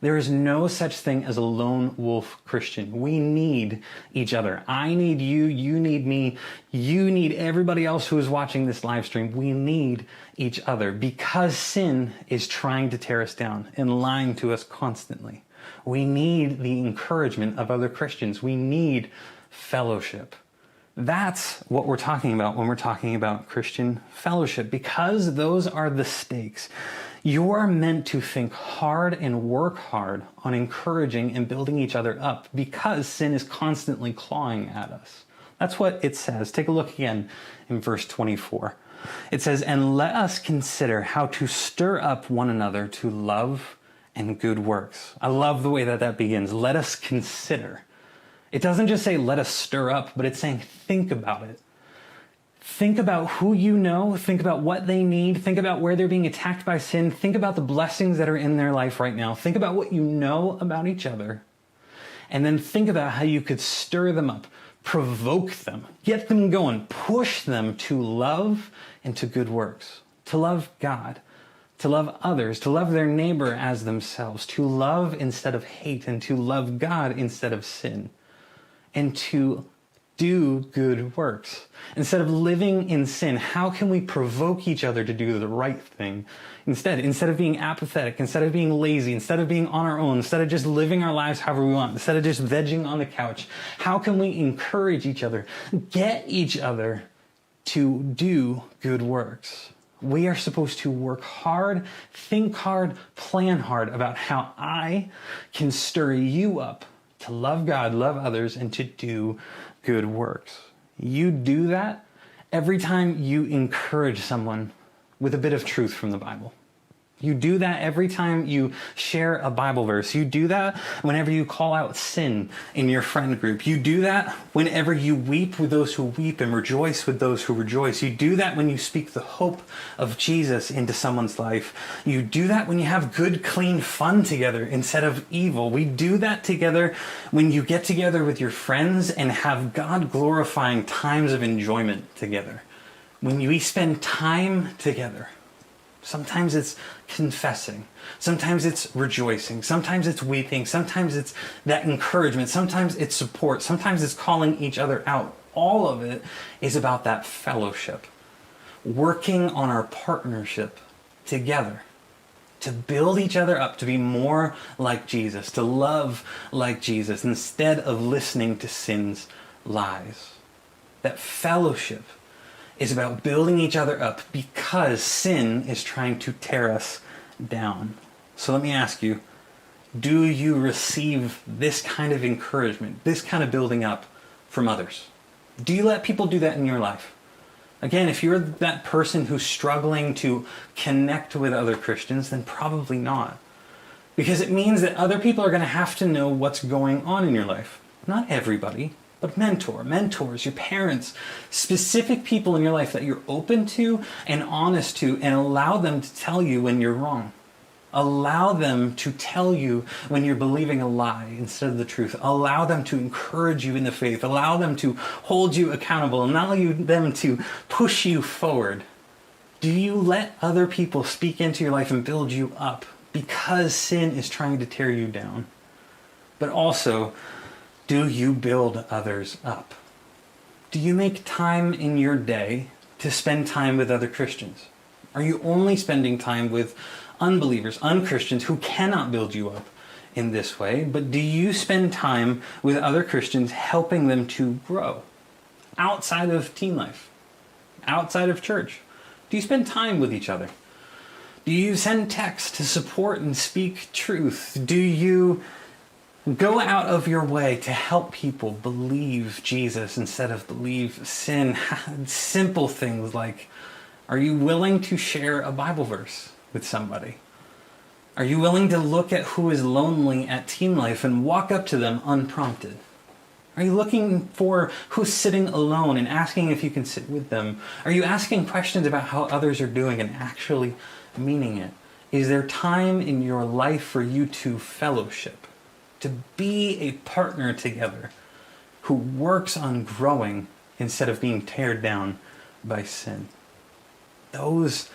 There is no such thing as a lone wolf Christian. We need each other. I need you, you need me, you need everybody else who is watching this live stream. We need each other because sin is trying to tear us down and lying to us constantly. We need the encouragement of other Christians. We need fellowship. That's what we're talking about when we're talking about Christian fellowship, because those are the stakes. You are meant to think hard and work hard on encouraging and building each other up because sin is constantly clawing at us. That's what it says. Take a look again in verse 24. It says, "And let us consider how to stir up one another to love and good works." I love the way that begins. Let us consider. It doesn't just say let us stir up, but it's saying think about it. Think about who you know, think about what they need, think about where they're being attacked by sin, think about the blessings that are in their life right now, think about what you know about each other, and then think about how you could stir them up, provoke them, get them going, push them to love and to good works, to love God, to love others, to love their neighbor as themselves, to love instead of hate, and to love God instead of sin, and to do good works. Instead of living in sin, how can we provoke each other to do the right thing? Instead of being apathetic, instead of being lazy, instead of being on our own, instead of just living our lives however we want, instead of just vegging on the couch, how can we encourage each other, get each other to do good works? We are supposed to work hard, think hard, plan hard about how I can stir you up to love God, love others, and to do good works. You do that every time you encourage someone with a bit of truth from the Bible. You do that every time you share a Bible verse. You do that whenever you call out sin in your friend group. You do that whenever you weep with those who weep and rejoice with those who rejoice. You do that when you speak the hope of Jesus into someone's life. You do that when you have good, clean fun together instead of evil. We do that together when you get together with your friends and have God-glorifying times of enjoyment together. When we spend time together. Sometimes it's confessing. Sometimes it's rejoicing. Sometimes it's weeping. Sometimes it's that encouragement. Sometimes it's support. Sometimes it's calling each other out. All of it is about that fellowship. Working on our partnership together to build each other up, to be more like Jesus, to love like Jesus, instead of listening to sin's lies. That fellowship is about building each other up because sin is trying to tear us down. So let me ask you, do you receive this kind of encouragement, this kind of building up from others? Do you let people do that in your life? Again, if you're that person who's struggling to connect with other Christians, then probably not. Because it means that other people are going to have to know what's going on in your life. Not everybody. But mentors, your parents, specific people in your life that you're open to and honest to, and allow them to tell you when you're wrong. Allow them to tell you when you're believing a lie instead of the truth. Allow them to encourage you in the faith. Allow them to hold you accountable and allow them to push you forward. Do you let other people speak into your life and build you up because sin is trying to tear you down? But also, do you build others up? Do you make time in your day to spend time with other Christians? Are you only spending time with unbelievers, unchristians who cannot build you up in this way? But do you spend time with other Christians helping them to grow outside of teen life, outside of church? Do you spend time with each other? Do you send texts to support and speak truth? Do you go out of your way to help people believe Jesus instead of believe sin? Simple things like, are you willing to share a Bible verse with somebody? Are you willing to look at who is lonely at Team Life and walk up to them unprompted? Are you looking for who's sitting alone and asking if you can sit with them? Are you asking questions about how others are doing and actually meaning it? Is there time in your life for you to fellowship, to be a partner together who works on growing instead of being teared down by sin? Those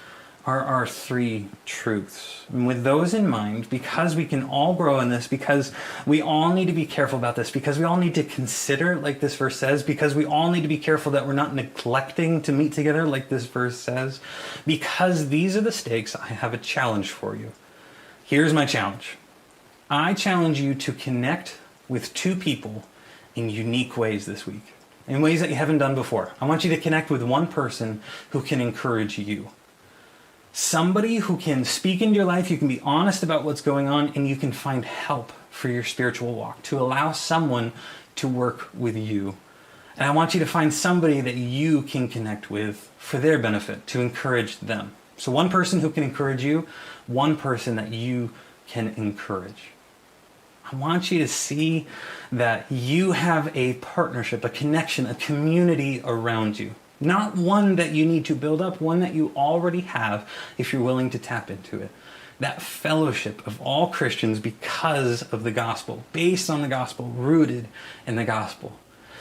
are our three truths. And with those in mind, because we can all grow in this, because we all need to be careful about this, because we all need to consider, like this verse says, because we all need to be careful that we're not neglecting to meet together, like this verse says, because these are the stakes, I have a challenge for you. Here's my challenge. I challenge you to connect with two people in unique ways this week, in ways that you haven't done before. I want you to connect with one person who can encourage you. Somebody who can speak into your life, you can be honest about what's going on, and you can find help for your spiritual walk, to allow someone to work with you. And I want you to find somebody that you can connect with for their benefit, to encourage them. So one person who can encourage you, one person that you can encourage. I want you to see that you have a partnership, a connection, a community around you. Not one that you need to build up, one that you already have if you're willing to tap into it. That fellowship of all Christians because of the gospel, based on the gospel, rooted in the gospel.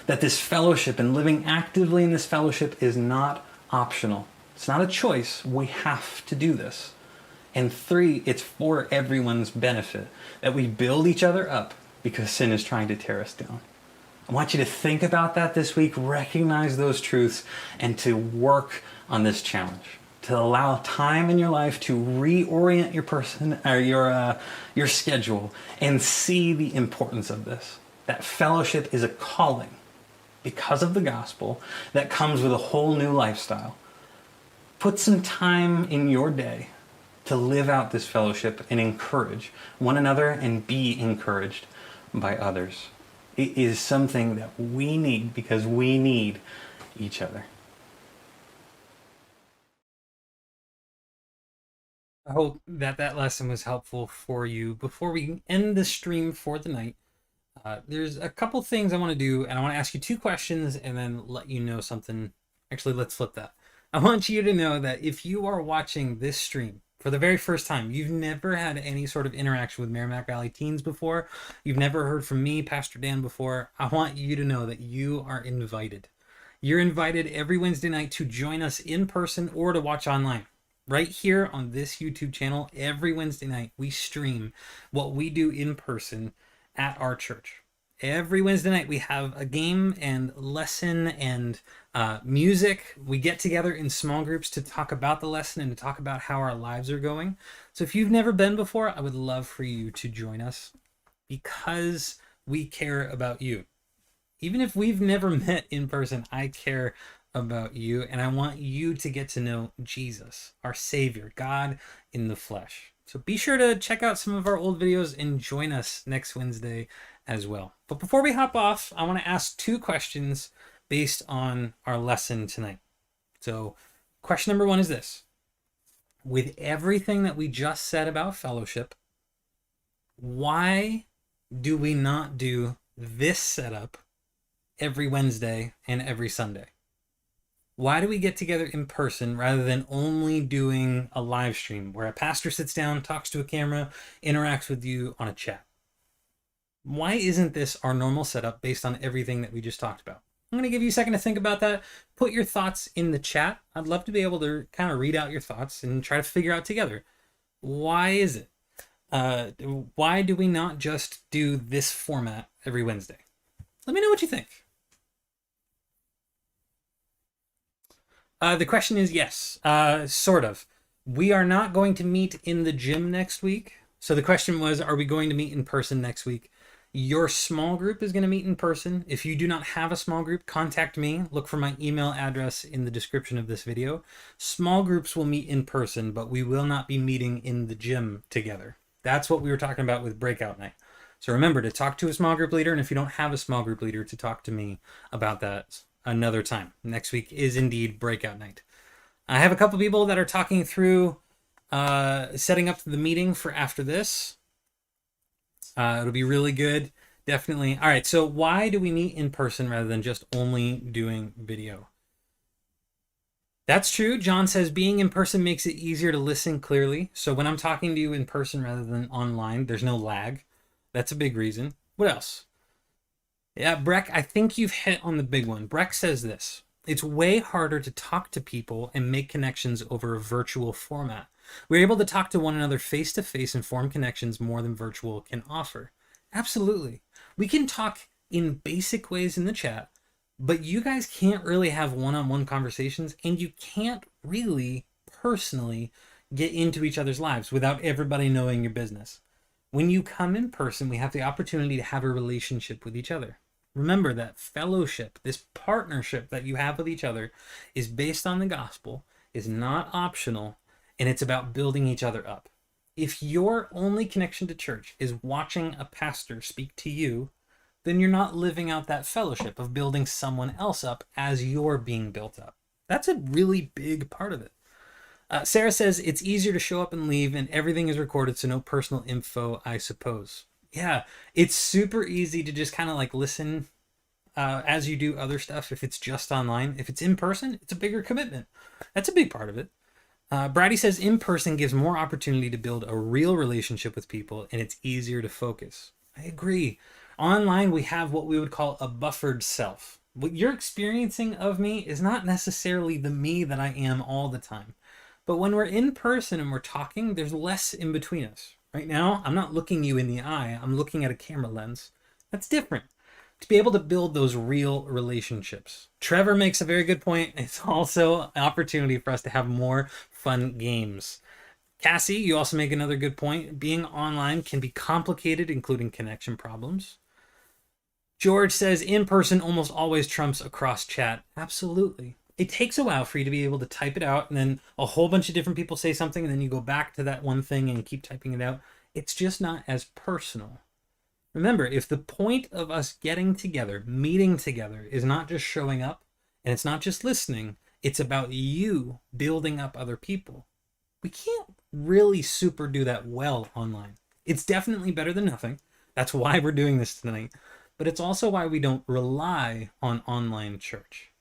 That this fellowship and living actively in this fellowship is not optional. It's not a choice. We have to do this. And three, it's for everyone's benefit. That we build each other up because sin is trying to tear us down. I want you to think about that this week, recognize those truths, and to work on this challenge. To allow time in your life to reorient your person or your schedule and see the importance of this. That fellowship is a calling because of the gospel that comes with a whole new lifestyle. Put some time in your day to live out this fellowship and encourage one another and be encouraged by others. It is something that we need because we need each other. I hope that lesson was helpful for you. Before we end the stream for the night, there's a couple things I want to do, and I want to ask you two questions and then let you know something. Actually, let's flip that. I want you to know that if you are watching this stream for the very first time, you've never had any sort of interaction with Merrimack Valley Teens before, you've never heard from me, Pastor Dan, before, I want you to know that you are invited. You're invited every Wednesday night to join us in person or to watch online. Right here on this YouTube channel, every Wednesday night, we stream what we do in person at our church. Every Wednesday night, we have a game and lesson and music. We get together in small groups to talk about the lesson and to talk about how our lives are going. So if you've never been before, I would love for you to join us because we care about you. Even if we've never met in person, I care about you, and I want you to get to know Jesus, our Savior, God in the flesh. So be sure to check out some of our old videos and join us next Wednesday as well. But before we hop off, I want to ask two questions based on our lesson tonight. So question number one is this. With everything that we just said about fellowship, why do we not do this setup every Wednesday and every Sunday? Why do we get together in person rather than only doing a live stream where a pastor sits down, talks to a camera, interacts with you on a chat? Why isn't this our normal setup based on everything that we just talked about? I'm going to give you a second to think about that. Put your thoughts in the chat. I'd love to be able to kind of read out your thoughts and try to figure out together. Why is it? Why do we not just do this format every Wednesday? Let me know what you think. The question is yes, sort of. We are not going to meet in the gym next week. So the question was, are we going to meet in person next week? Your small group is going to meet in person. If you do not have a small group, contact me. Look for my email address in the description of this video. Small groups will meet in person, but we will not be meeting in the gym together. That's what we were talking about with breakout night. So remember to talk to a small group leader, and if you don't have a small group leader, to talk to me about that another time. Next week is indeed breakout night. I have a couple people that are talking through setting up the meeting for after this. It'll be really good. Definitely. All right. So why do we meet in person rather than just only doing video? That's true. John says being in person makes it easier to listen clearly. So when I'm talking to you in person rather than online, there's no lag. That's a big reason. What else? Yeah, Breck, I think you've hit on the big one. Breck says this. It's way harder to talk to people and make connections over a virtual format. We're able to talk to one another face to face and form connections more than virtual can offer. Absolutely. We can talk in basic ways in the chat, but you guys can't really have one-on-one conversations, and you can't really personally get into each other's lives without everybody knowing your business. When you come in person, we have the opportunity to have a relationship with each other. Remember that fellowship, this partnership that you have with each other, is based on the gospel, is not optional, and it's about building each other up. If your only connection to church is watching a pastor speak to you, then you're not living out that fellowship of building someone else up as you're being built up. That's a really big part of it. Sarah says it's easier to show up and leave and everything is recorded, so no personal info, I suppose. Yeah, it's super easy to just kind of like listen as you do other stuff if it's just online. If it's in person, it's a bigger commitment. That's a big part of it. Brady says in person gives more opportunity to build a real relationship with people and it's easier to focus. I agree. Online, we have what we would call a buffered self. What you're experiencing of me is not necessarily the me that I am all the time. But when we're in person and we're talking, there's less in between us. Right now, I'm not looking you in the eye. I'm looking at a camera lens. That's different. To be able to build those real relationships. Trevor makes a very good point. It's also an opportunity for us to have more fun games. Cassie, you also make another good point. Being online can be complicated, including connection problems. George says in person almost always trumps across chat. Absolutely. It takes a while for you to be able to type it out and then a whole bunch of different people say something and then you go back to that one thing and keep typing it out. It's just not as personal. Remember, if the point of us getting together, meeting together, is not just showing up and it's not just listening, it's about you building up other people. We can't really super do that well online. It's definitely better than nothing. That's why we're doing this tonight. But it's also why we don't rely on online church.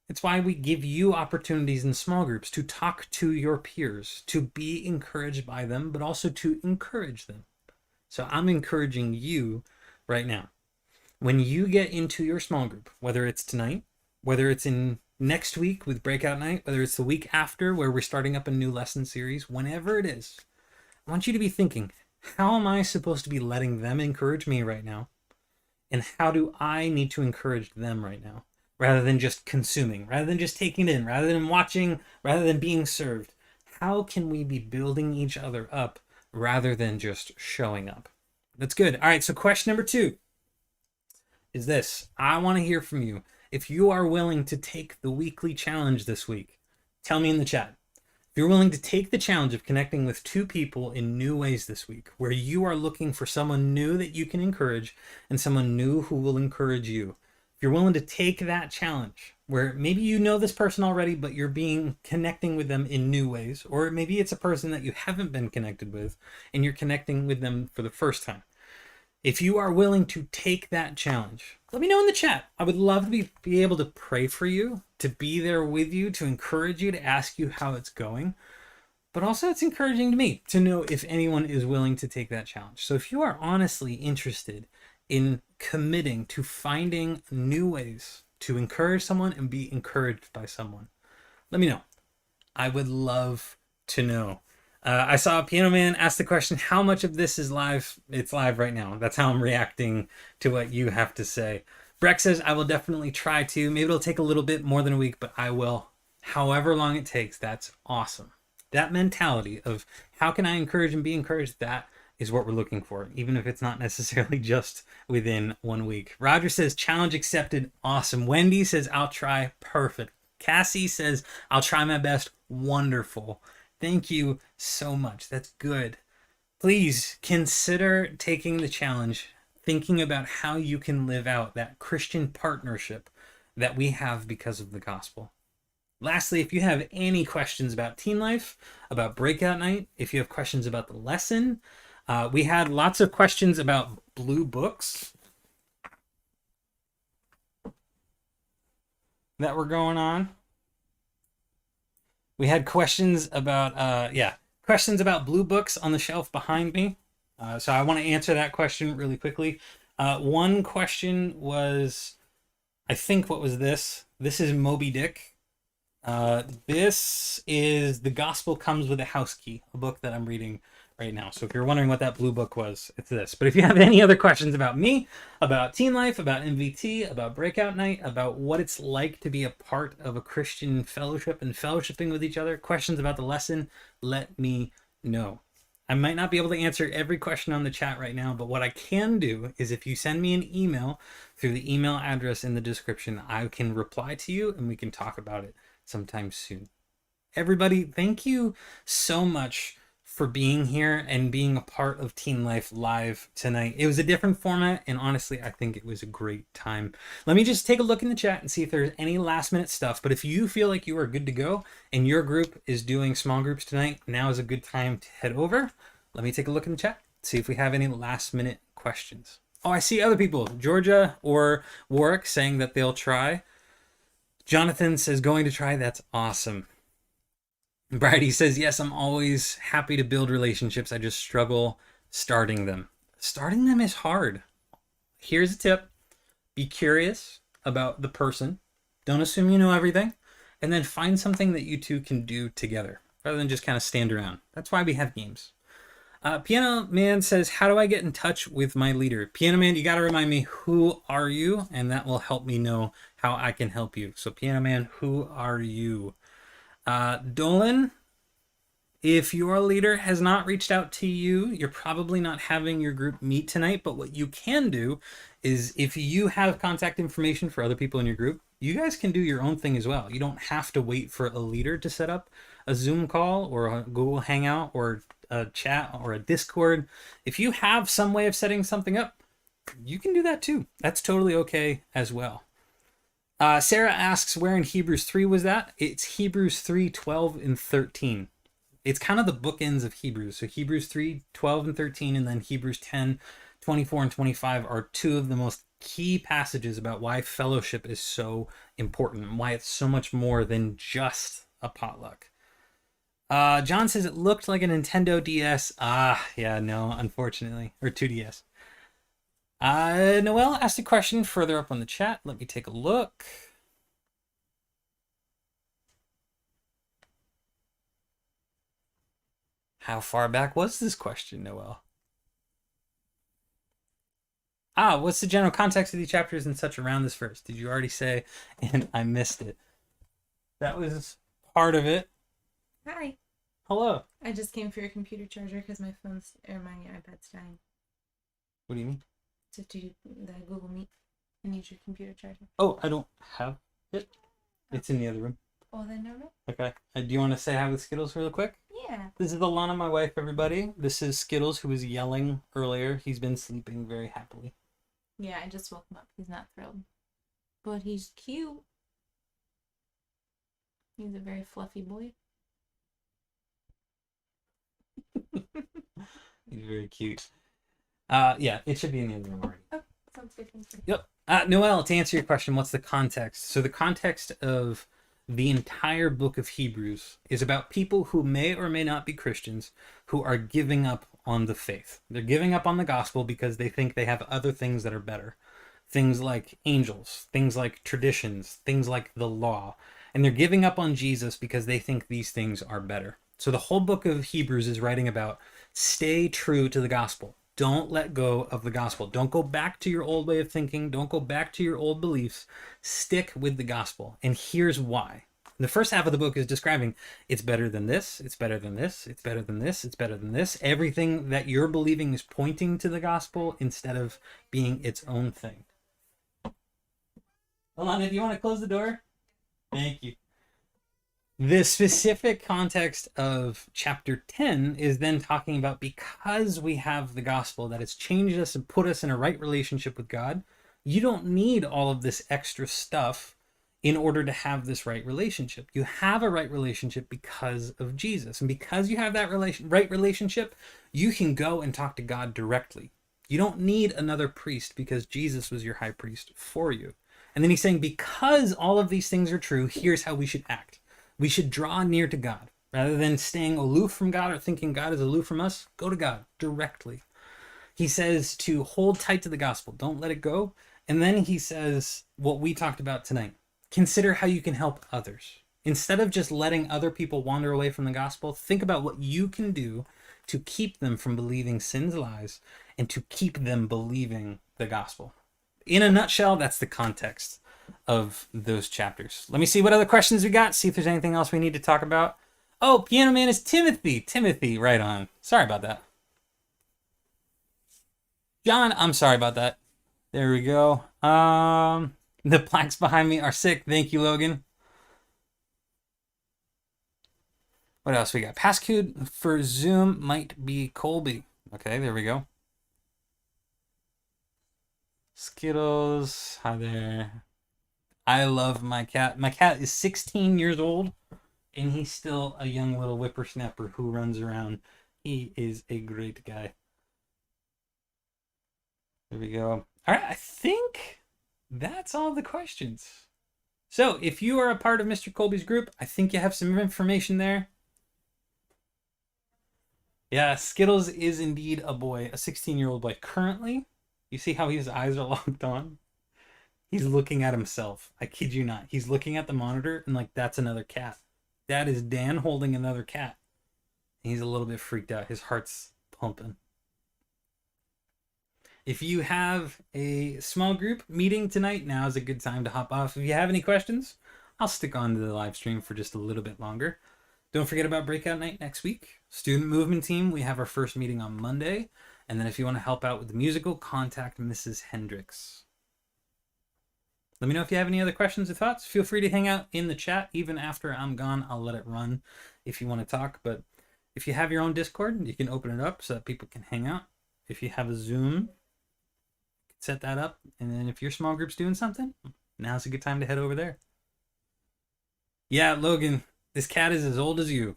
It's why we give you opportunities in small groups to talk to your peers, to be encouraged by them, but also to encourage them. So I'm encouraging you right now. When you get into your small group, whether it's tonight, whether it's in next week with breakout night, whether it's the week after where we're starting up a new lesson series, whenever it is, I want you to be thinking, how am I supposed to be letting them encourage me right now? And how do I need to encourage them right now? Rather than just consuming, rather than just taking it in, rather than watching, rather than being served. How can we be building each other up rather than just showing up? That's good. All right, so question number 2 is this. I want to hear from you. If you are willing to take the weekly challenge this week, tell me in the chat. If you're willing to take the challenge of connecting with 2 people in new ways this week, where you are looking for someone new that you can encourage and someone new who will encourage you. If you're willing to take that challenge, where maybe you know this person already, but you're connecting with them in new ways, or maybe it's a person that you haven't been connected with and you're connecting with them for the first time. If you are willing to take that challenge, let me know in the chat. I would love to be able to pray for you, to be there with you, to encourage you, to ask you how it's going. But also it's encouraging to me to know if anyone is willing to take that challenge. So if you are honestly interested in committing to finding new ways to encourage someone and be encouraged by someone, let me know. I would love to know. I saw Piano Man ask the question, how much of this is live? It's live right now. That's how I'm reacting to what you have to say. Breck says, I will definitely try to. Maybe it'll take a little bit more than a week, but I will. However long it takes, that's awesome. That mentality of how can I encourage and be encouraged, that is what we're looking for, even if it's not necessarily just within 1 week. Roger says, challenge accepted. Awesome. Wendy says, I'll try. Perfect. Cassie says, I'll try my best. Wonderful. Thank you so much. That's good. Please consider taking the challenge, thinking about how you can live out that Christian partnership that we have because of the gospel. Lastly, if you have any questions about teen life, about breakout night, if you have questions about the lesson, we had lots of questions about blue books that were going on. We had questions about, questions about blue books on the shelf behind me. So I want to answer that question really quickly. One question was, I think, what was this? This is Moby Dick. This is The Gospel Comes with a House Key, a book that I'm reading right now. So if you're wondering what that blue book was, it's this. But if you have any other questions about me, about teen life, about MVT, about breakout night, about what it's like to be a part of a Christian fellowship and fellowshipping with each other, questions about the lesson, let me know. I might not be able to answer every question on the chat right now, but what I can do is if you send me an email through the email address in the description, I can reply to you and we can talk about it sometime soon. Everybody, thank you so much for being here and being a part of Teen Life Live tonight. It was a different format, and honestly, I think it was a great time. Let me just take a look in the chat and see if there's any last minute stuff. But if you feel like you are good to go and your group is doing small groups tonight, now is a good time to head over. Let me take a look in the chat, see if we have any last minute questions. Oh, I see other people, Georgia or Warwick, saying that they'll try. Jonathan says going to try. That's awesome. Bridie says, yes, I'm always happy to build relationships. I just struggle starting them. Starting them is hard. Here's a tip. Be curious about the person. Don't assume you know everything. And then find something that you two can do together rather than just kind of stand around. That's why we have games. Piano Man says, how do I get in touch with my leader? Piano Man, you got to remind me, who are you? And that will help me know how I can help you. So Piano Man, who are you? Dolan, if your leader has not reached out to you, you're probably not having your group meet tonight. But what you can do is if you have contact information for other people in your group, you guys can do your own thing as well. You don't have to wait for a leader to set up a Zoom call or a Google Hangout or a chat or a Discord. If you have some way of setting something up, you can do that too. That's totally okay as well. Sarah asks, where in Hebrews 3 was that? It's Hebrews 3, 12, and 13. It's kind of the bookends of Hebrews. So Hebrews 3, 12, and 13, and then Hebrews 10, 24, and 25 are two of the most key passages about why fellowship is so important and why it's so much more than just a potluck. John says it looked like a Nintendo DS. Yeah, no, unfortunately. Or 2DS. Noelle asked a question further up on the chat. Let me take a look. How far back was this question, Noelle? What's the general context of the chapters and such around this verse? Did you already say? And I missed it. That was part of it. Hi. Hello. I just came for your computer charger because my iPad's dying. What do you mean? To do the Google Meet. I need your computer charger. Oh, I don't have it. It's in the other room. Oh, then never mind. Okay. Do you want to say hi with Skittles real quick? Yeah. This is Alana, my wife, everybody. This is Skittles, who was yelling earlier. He's been sleeping very happily. Yeah, I just woke him up. He's not thrilled. But he's cute. He's a very fluffy boy. He's very cute. Yeah, it should be in the other room already. Oh, sounds good. Thank you. Yep. Noelle, to answer your question, what's the context? So the context of the entire book of Hebrews is about people who may or may not be Christians who are giving up on the faith. They're giving up on the gospel because they think they have other things that are better. Things like angels, things like traditions, things like the law. And they're giving up on Jesus because they think these things are better. So the whole book of Hebrews is writing about stay true to the gospel. Don't let go of the gospel. Don't go back to your old way of thinking. Don't go back to your old beliefs. Stick with the gospel. And here's why. The first half of the book is describing it's better than this, it's better than this, it's better than this, it's better than this. Everything that you're believing is pointing to the gospel instead of being its own thing. Alana, do you want to close the door? Thank you. The specific context of chapter 10 is then talking about because we have the gospel that has changed us and put us in a right relationship with God, you don't need all of this extra stuff in order to have this right relationship. You have a right relationship because of Jesus. And because you have that right relationship, you can go and talk to God directly. You don't need another priest because Jesus was your high priest for you. And then he's saying, because all of these things are true, here's how we should act. We should draw near to God. Rather than staying aloof from God or thinking God is aloof from us, go to God directly. He says to hold tight to the gospel. Don't let it go. And then he says what we talked about tonight. Consider how you can help others. Instead of just letting other people wander away from the gospel, think about what you can do to keep them from believing sin's lies and to keep them believing the gospel. In a nutshell, that's the context of those chapters. Let me see what other questions we got, see if there's anything else we need to talk about. Oh, Piano Man is Timothy. Timothy, right on. Sorry about that. John, I'm sorry about that. There we go. The plaques behind me are sick. Thank you, Logan. What else we got? Passcode for Zoom might be Colby. Okay, there we go. Skittles, hi there. I love my cat. My cat is 16 years old, and he's still a young little whippersnapper who runs around. He is a great guy. There we go. All right, I think that's all the questions. So if you are a part of Mr. Colby's group, I think you have some information there. Yeah, Skittles is indeed a boy, a 16-year-old boy. Currently, you see how his eyes are locked on? He's looking at himself. I kid you not. He's looking at the monitor and like, that's another cat. That is Dan holding another cat. And he's a little bit freaked out. His heart's pumping. If you have a small group meeting tonight, now is a good time to hop off. If you have any questions, I'll stick on to the live stream for just a little bit longer. Don't forget about breakout night next week. Student movement team, we have our first meeting on Monday. And then if you want to help out with the musical, contact Mrs. Hendricks. Let me know if you have any other questions or thoughts. Feel free to hang out in the chat. Even after I'm gone, I'll let it run if you want to talk. But if you have your own Discord, you can open it up so that people can hang out. If you have a Zoom, set that up. And then if your small group's doing something, now's a good time to head over there. Yeah, Logan, this cat is as old as you.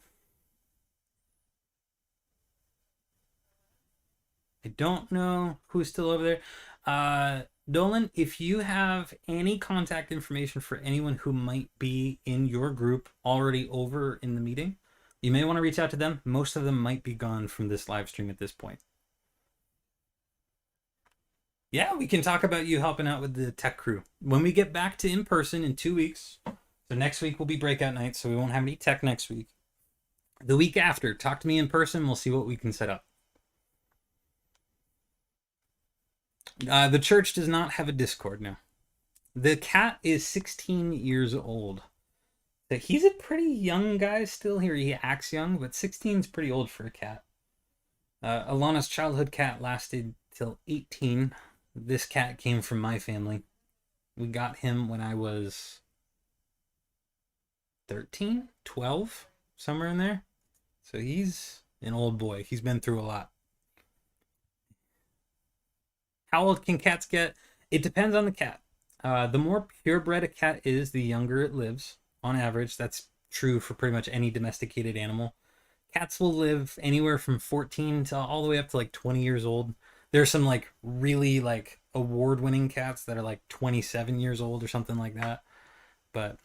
I don't know who's still over there. Dolan, if you have any contact information for anyone who might be in your group already over in the meeting, you may want to reach out to them. Most of them might be gone from this live stream at this point. Yeah, we can talk about you helping out with the tech crew. When we get back to in-person in 2 weeks, so next week will be breakout night, so we won't have any tech next week. The week after, talk to me in person. We'll see what we can set up. The church does not have a Discord now. The cat is 16 years old. He's a pretty young guy still here. He acts young, but 16 is pretty old for a cat. Alana's childhood cat lasted till 18. This cat came from my family. We got him when I was 13, 12, somewhere in there. So he's an old boy. He's been through a lot. How old can cats get? It depends on the cat. The more purebred a cat is, the younger it lives. On average, that's true for pretty much any domesticated animal. Cats will live anywhere from 14 to all the way up to like 20 years old. There's some like really like award-winning cats that are like 27 years old or something like that. But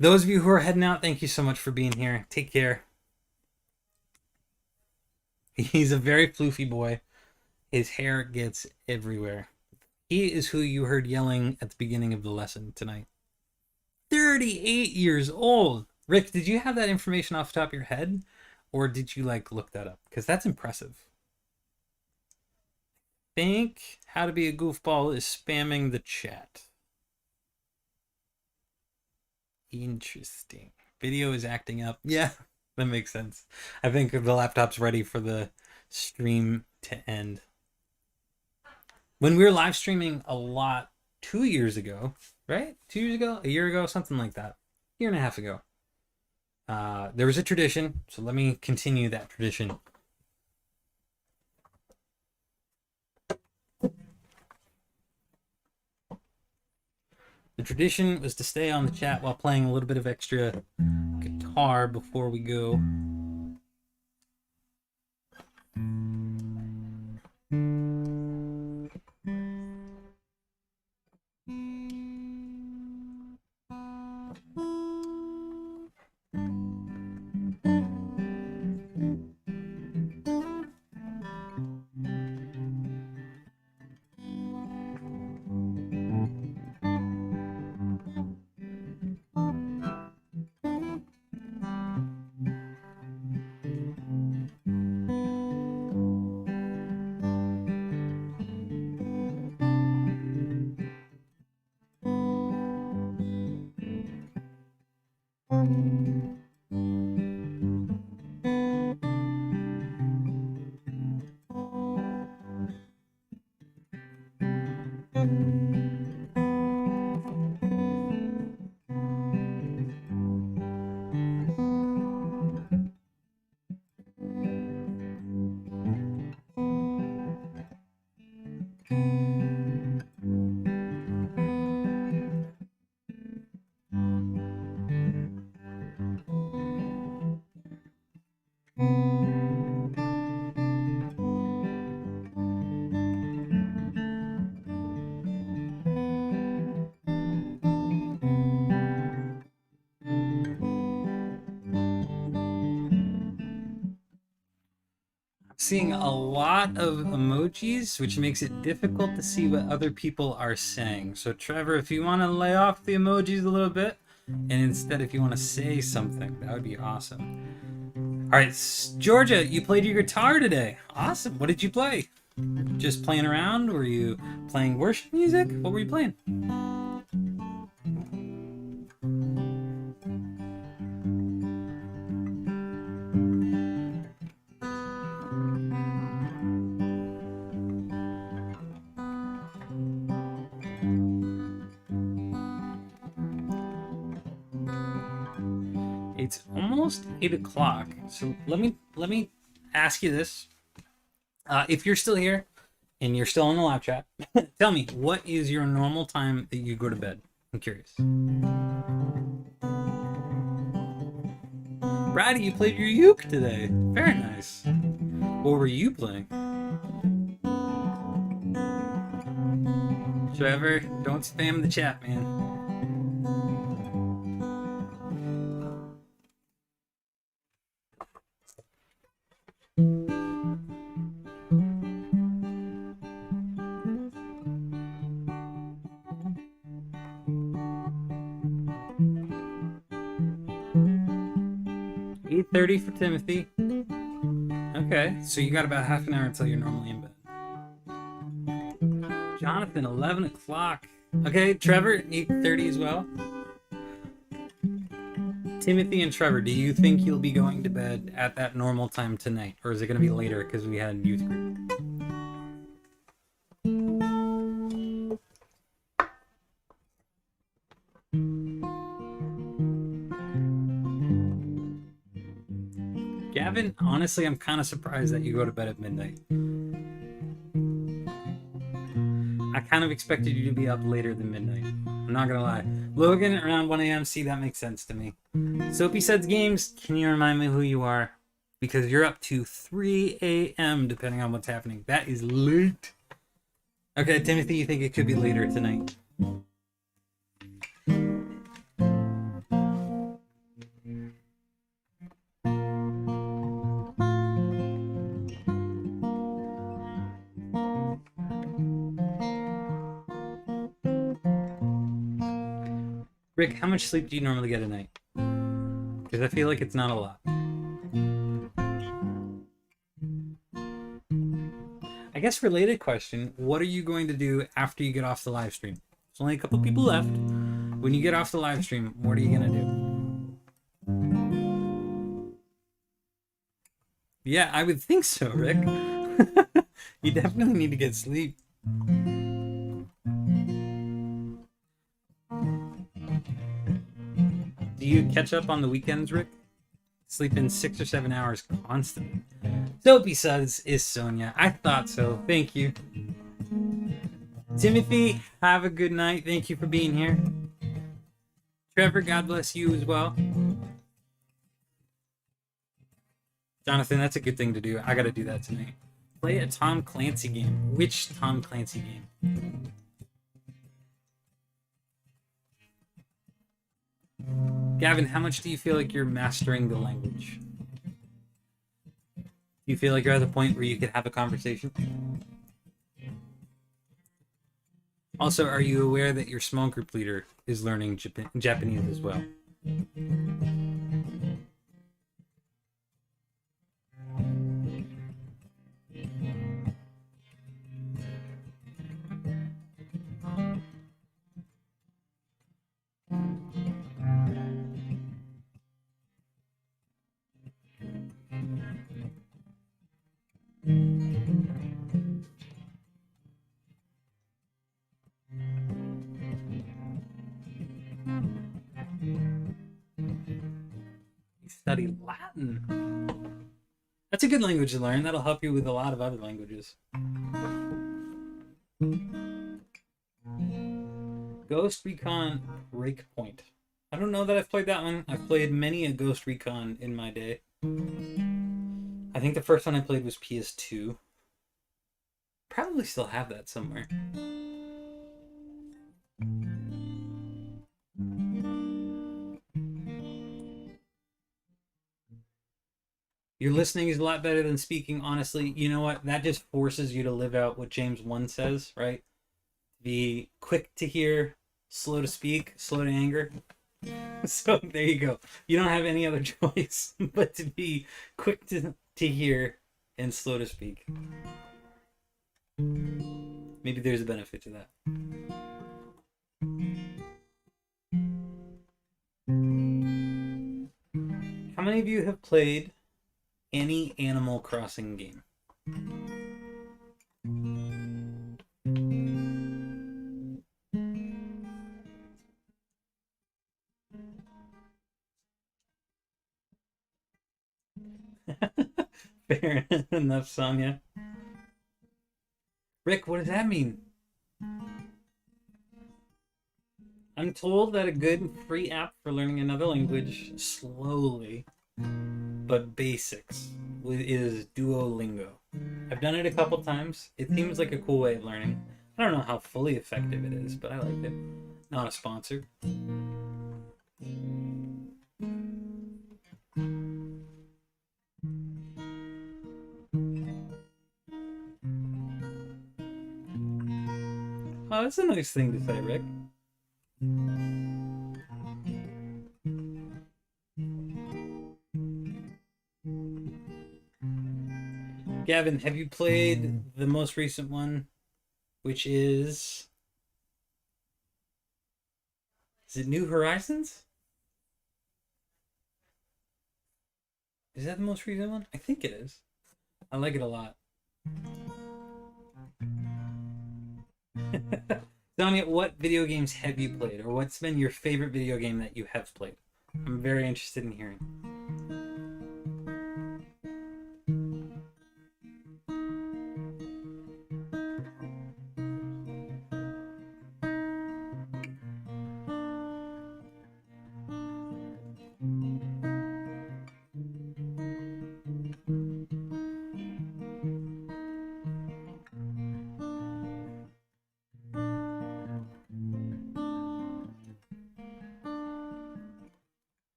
those of you who are heading out, thank you so much for being here. Take care. He's a very floofy boy. His hair gets everywhere. He is who you heard yelling at the beginning of the lesson tonight. 38 years old. Rick, did you have that information off the top of your head? Or did you like look that up? Because that's impressive. I think How to Be a Goofball is spamming the chat. Interesting. Video is acting up. Yeah, that makes sense. I think the laptop's ready for the stream to end. When we were live streaming a lot 2 years ago, right? 2 years ago? A year ago? Something like that. A year and a half ago. There was a tradition, so let me continue that tradition. The tradition was to stay on the chat while playing a little bit of extra guitar before we go. Seeing a lot of emojis, which makes it difficult to see what other people are saying. So Trevor, if you want to lay off the emojis a little bit, and instead if you want to say something, that would be awesome. All right, Georgia, you played your guitar today. Awesome. What did you play? Just playing around? Were you playing worship music? What were you playing? 8 o'clock. So let me ask you this. If you're still here and you're still on the live chat, tell me, what is your normal time that you go to bed? I'm curious. Brady, you played your uke today. Very nice. What were you playing? Trevor, don't spam the chat, man. 8:30 for Timothy. Okay, so you got about half an hour until you're normally in bed. Jonathan, 11 o'clock. Okay, Trevor, 8:30 as well. Timothy and Trevor, do you think you'll be going to bed at that normal time tonight? Or is it going to be later because we had youth group? Gavin, honestly, I'm kind of surprised that you go to bed at midnight. I kind of expected you to be up later than midnight. I'm not gonna lie. Logan, around 1 a.m. See, that makes sense to me. Soapy Says Games, can you remind me who you are? Because you're up to 3 a.m. depending on what's happening. That is late. Okay, Timothy, you think it could be later tonight? Rick, how much sleep do you normally get a night? Because I feel like it's not a lot. I guess related question, what are you going to do after you get off the live stream? There's only a couple people left. When you get off the live stream, what are you going to do? Yeah, I would think so, Rick. You definitely need to get sleep. Do you catch up on the weekends, Rick? Sleep in 6 or 7 hours constantly. Soapy Says is Sonia. I thought so. Thank you. Timothy, have a good night. Thank you for being here. Trevor, God bless you as well. Jonathan, that's a good thing to do. I gotta do that tonight. Play a Tom Clancy game. Which Tom Clancy game? Gavin, how much do you feel like you're mastering the language? Do you feel like you're at the point where you could have a conversation? Also, are you aware that your small group leader is learning Japanese as well? Study Latin. That's a good language to learn. That'll help you with a lot of other languages. Ghost Recon Breakpoint. I don't know that I've played that one. I've played many a Ghost Recon in my day. I think the first one I played was PS2. Probably still have that somewhere. Your listening is a lot better than speaking, honestly. You know what? That just forces you to live out what James 1 says, right? Be quick to hear, slow to speak, slow to anger. So there you go. You don't have any other choice but to be quick to hear and slow to speak. Maybe there's a benefit to that. How many of you have played any Animal Crossing game? Fair enough, Sonia. Rick, what does that mean? I'm told that a good free app for learning another language slowly, but basics, is Duolingo. I've done it a couple times. It seems like a cool way of learning. I don't know how fully effective it is, but I like it. Not a sponsor. Oh, that's a nice thing to say, Rick. Gavin, have you played the most recent one, which is it New Horizons? Is that the most recent one? I think it is. I like it a lot. Sonia, what video games have you played, or what's been your favorite video game that you have played? I'm very interested in hearing.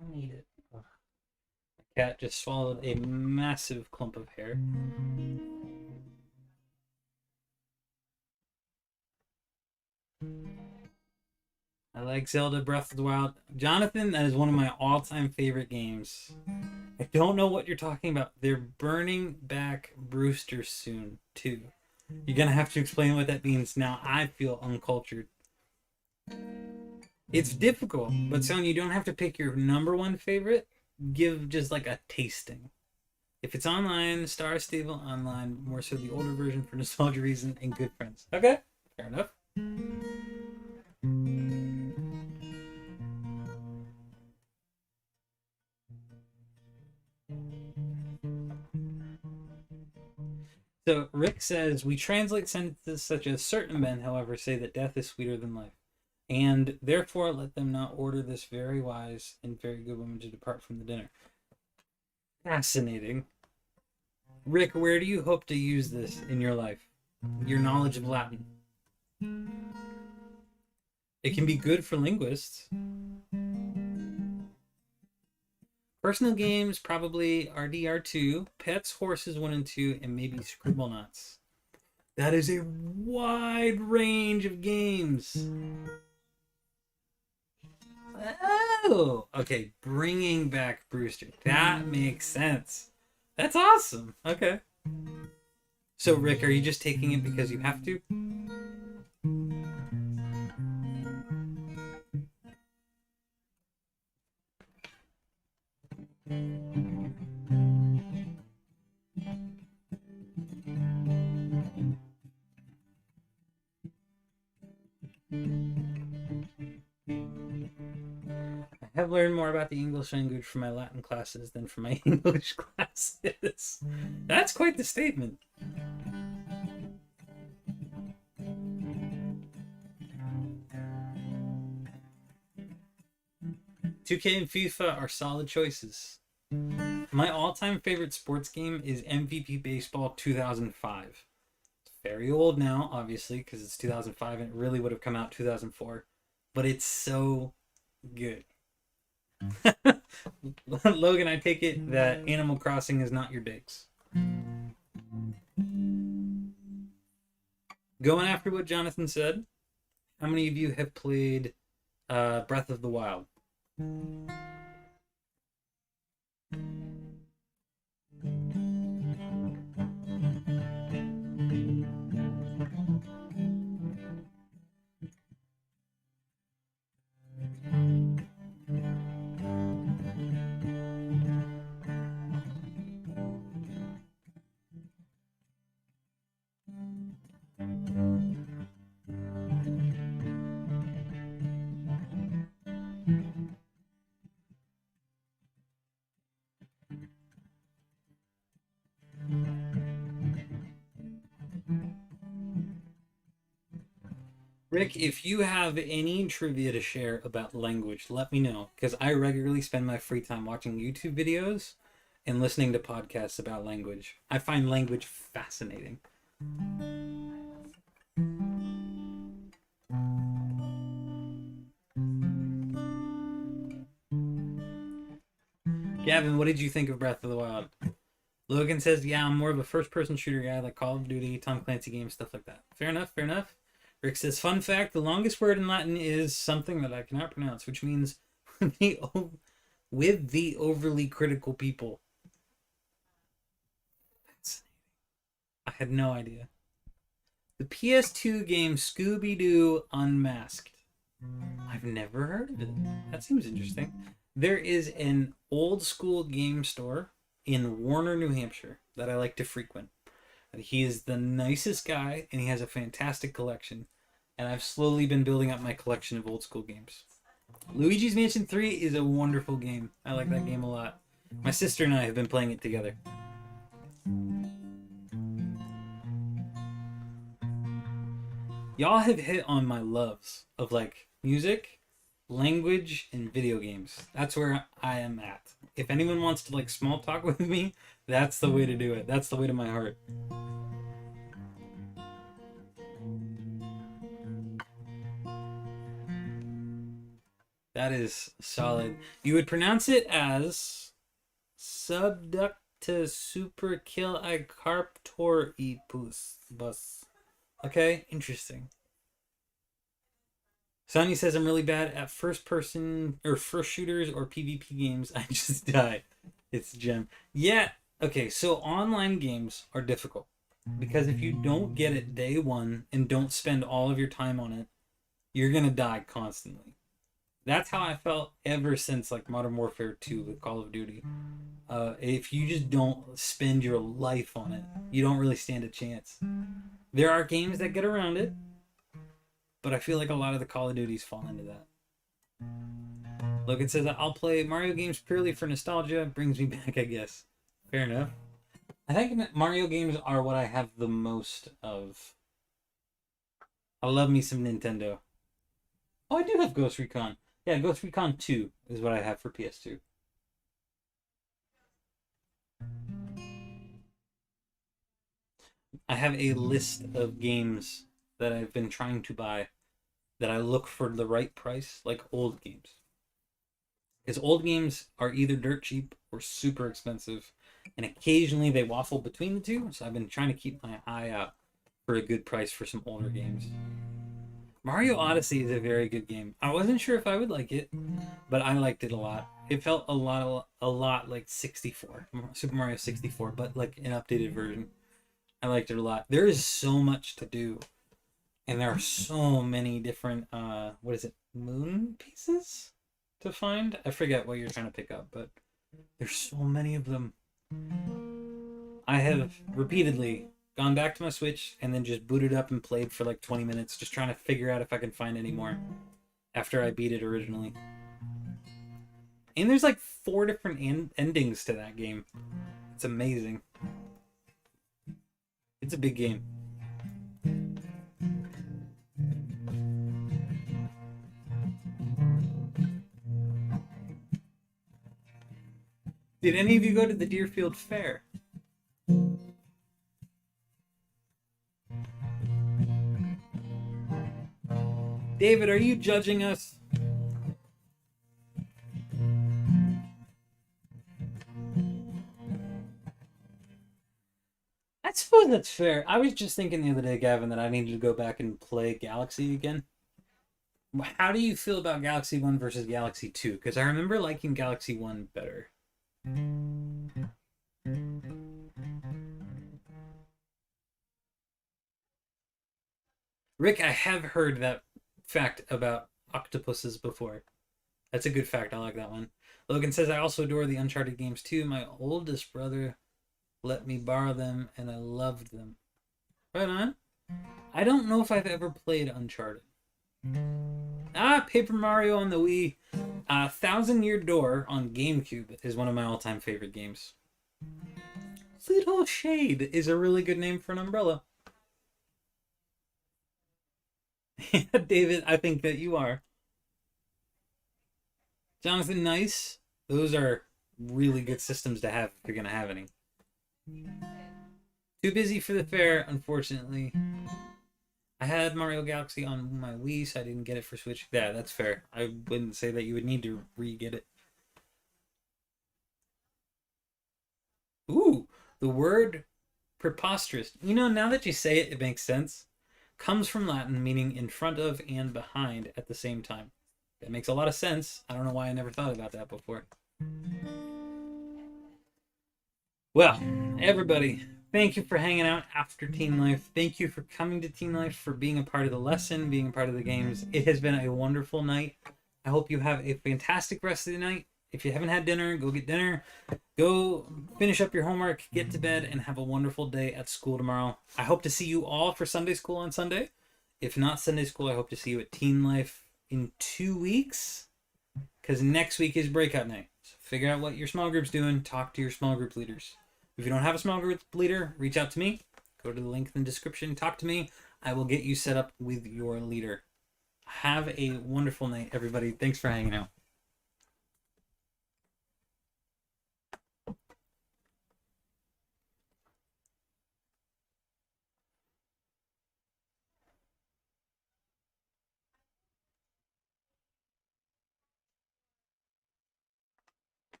Don't eat it. Ugh. My cat just swallowed a massive clump of hair. I like Zelda Breath of the Wild. Jonathan, that is one of my all-time favorite games. I don't know what you're talking about. They're burning back Brewster soon, too. You're gonna have to explain what that means. Now I feel uncultured. It's difficult, but Sonia, you don't have to pick your number one favorite. Give just like a tasting. If it's online, Star Stable Online, more so the older version for nostalgia reason and good friends. Okay, fair enough. So Rick says, we translate sentences such as certain men, however, say that death is sweeter than life. And therefore let them not order this very wise and very good woman to depart from the dinner. Fascinating. Rick, where do you hope to use this in your life? Your knowledge of Latin. It can be good for linguists. Personal games, probably RDR2, pets, horses 1 and 2, and maybe Scribblenauts. That is a wide range of games. Oh, okay. Bringing back Brewster. That makes sense. That's awesome. Okay. So, Rick, are you just taking it because you have to? I have learned more about the English language from my Latin classes than from my English classes. That's quite the statement. 2K and FIFA are solid choices. My all-time favorite sports game is MVP Baseball 2005. It's very old now, obviously, because it's 2005 and it really would have come out 2004. But it's so good. Logan, I take it that Animal Crossing is not your digs. Going after what Jonathan said, how many of you have played Breath of the Wild? Rick, if you have any trivia to share about language, let me know, because I regularly spend my free time watching YouTube videos and listening to podcasts about language. I find language fascinating. Gavin, what did you think of Breath of the Wild? Logan says, yeah, I'm more of a first-person shooter guy, like Call of Duty, Tom Clancy games, stuff like that. Fair enough, fair enough. Rick says, fun fact, the longest word in Latin is something that I cannot pronounce, which means with the overly critical people. I had no idea. The PS2 game Scooby-Doo Unmasked. I've never heard of it. That seems interesting. There is an old school game store in Warner, New Hampshire that I like to frequent. He is the nicest guy, and he has a fantastic collection. And I've slowly been building up my collection of old school games. Luigi's Mansion 3 is a wonderful game. I like that game a lot. My sister and I have been playing it together. Y'all have hit on my loves of like music, language, and video games. That's where I am at. If anyone wants to like small talk with me, that's the way to do it. That's the way to my heart. That is solid. You would pronounce it as subductus superkill carptor ipus bus. Okay, interesting. Sonny says I'm really bad at first person or first shooters or PvP games. I just die. It's gem. Yeah. Okay, so online games are difficult because if you don't get it day one and don't spend all of your time on it, you're gonna die constantly. That's how I felt ever since like Modern Warfare 2 with Call of Duty. If you just don't spend your life on it, you don't really stand a chance. There are games that get around it, but I feel like a lot of the Call of Duties fall into that. Logan says, I'll play Mario games purely for nostalgia. Brings me back, I guess. Fair enough. I think Mario games are what I have the most of. I love me some Nintendo. Oh, I do have Ghost Recon. Yeah, Ghost Recon 2 is what I have for PS2. I have a list of games that I've been trying to buy that I look for the right price, like old games. Because old games are either dirt cheap or super expensive, and occasionally they waffle between the two. So I've been trying to keep my eye out for a good price for some older games. Mario Odyssey is a very good game. I wasn't sure if I would like it, but I liked it a lot. It felt a lot like 64, Super Mario 64, but like an updated version. I liked it a lot. There is so much to do, and there are so many different what is it, moon pieces to find? I forget what you're trying to pick up, but there's so many of them. I have repeatedly gone back to my Switch and then just booted up and played for like 20 minutes, just trying to figure out if I can find any more after I beat it originally. And there's like 4 different endings to that game. It's amazing. It's a big game. Did any of you go to the Deerfield Fair? David, are you judging us? I suppose that's fair. I was just thinking the other day, Gavin, that I needed to go back and play Galaxy again. How do you feel about Galaxy 1 versus Galaxy 2? Because I remember liking Galaxy 1 better. Rick, I have heard that fact about octopuses before. That's a good fact. I like that one. Logan says, I also adore the Uncharted games too. My oldest brother let me borrow them, and I loved them. Right on. I don't know if I've ever played Uncharted. Paper Mario on the Wii. Thousand Year Door on GameCube is one of my all-time favorite games. Little Shade is a really good name for an umbrella. David, I think that you are. Jonathan, nice. Those are really good systems to have if you're going to have any. Too busy for the fair, unfortunately. I had Mario Galaxy on my Wii, so I didn't get it for Switch. Yeah, that's fair. I wouldn't say that you would need to re-get it. Ooh, the word preposterous. You know, now that you say it, it makes sense. Comes from Latin, meaning in front of and behind at the same time. That makes a lot of sense. I don't know why I never thought about that before. Well, everybody, thank you for hanging out after Teen Life. Thank you for coming to Teen Life, for being a part of the lesson, being a part of the games. It has been a wonderful night. I hope you have a fantastic rest of the night. If you haven't had dinner, go get dinner. Go finish up your homework, get to bed, and have a wonderful day at school tomorrow. I hope to see you all for Sunday school on Sunday. If not Sunday school, I hope to see you at Teen Life in 2 weeks, because next week is breakout night. So figure out what your small group's doing. Talk to your small group leaders. If you don't have a small group leader, reach out to me. Go to the link in the description. Talk to me. I will get you set up with your leader. Have a wonderful night, everybody. Thanks for hanging out.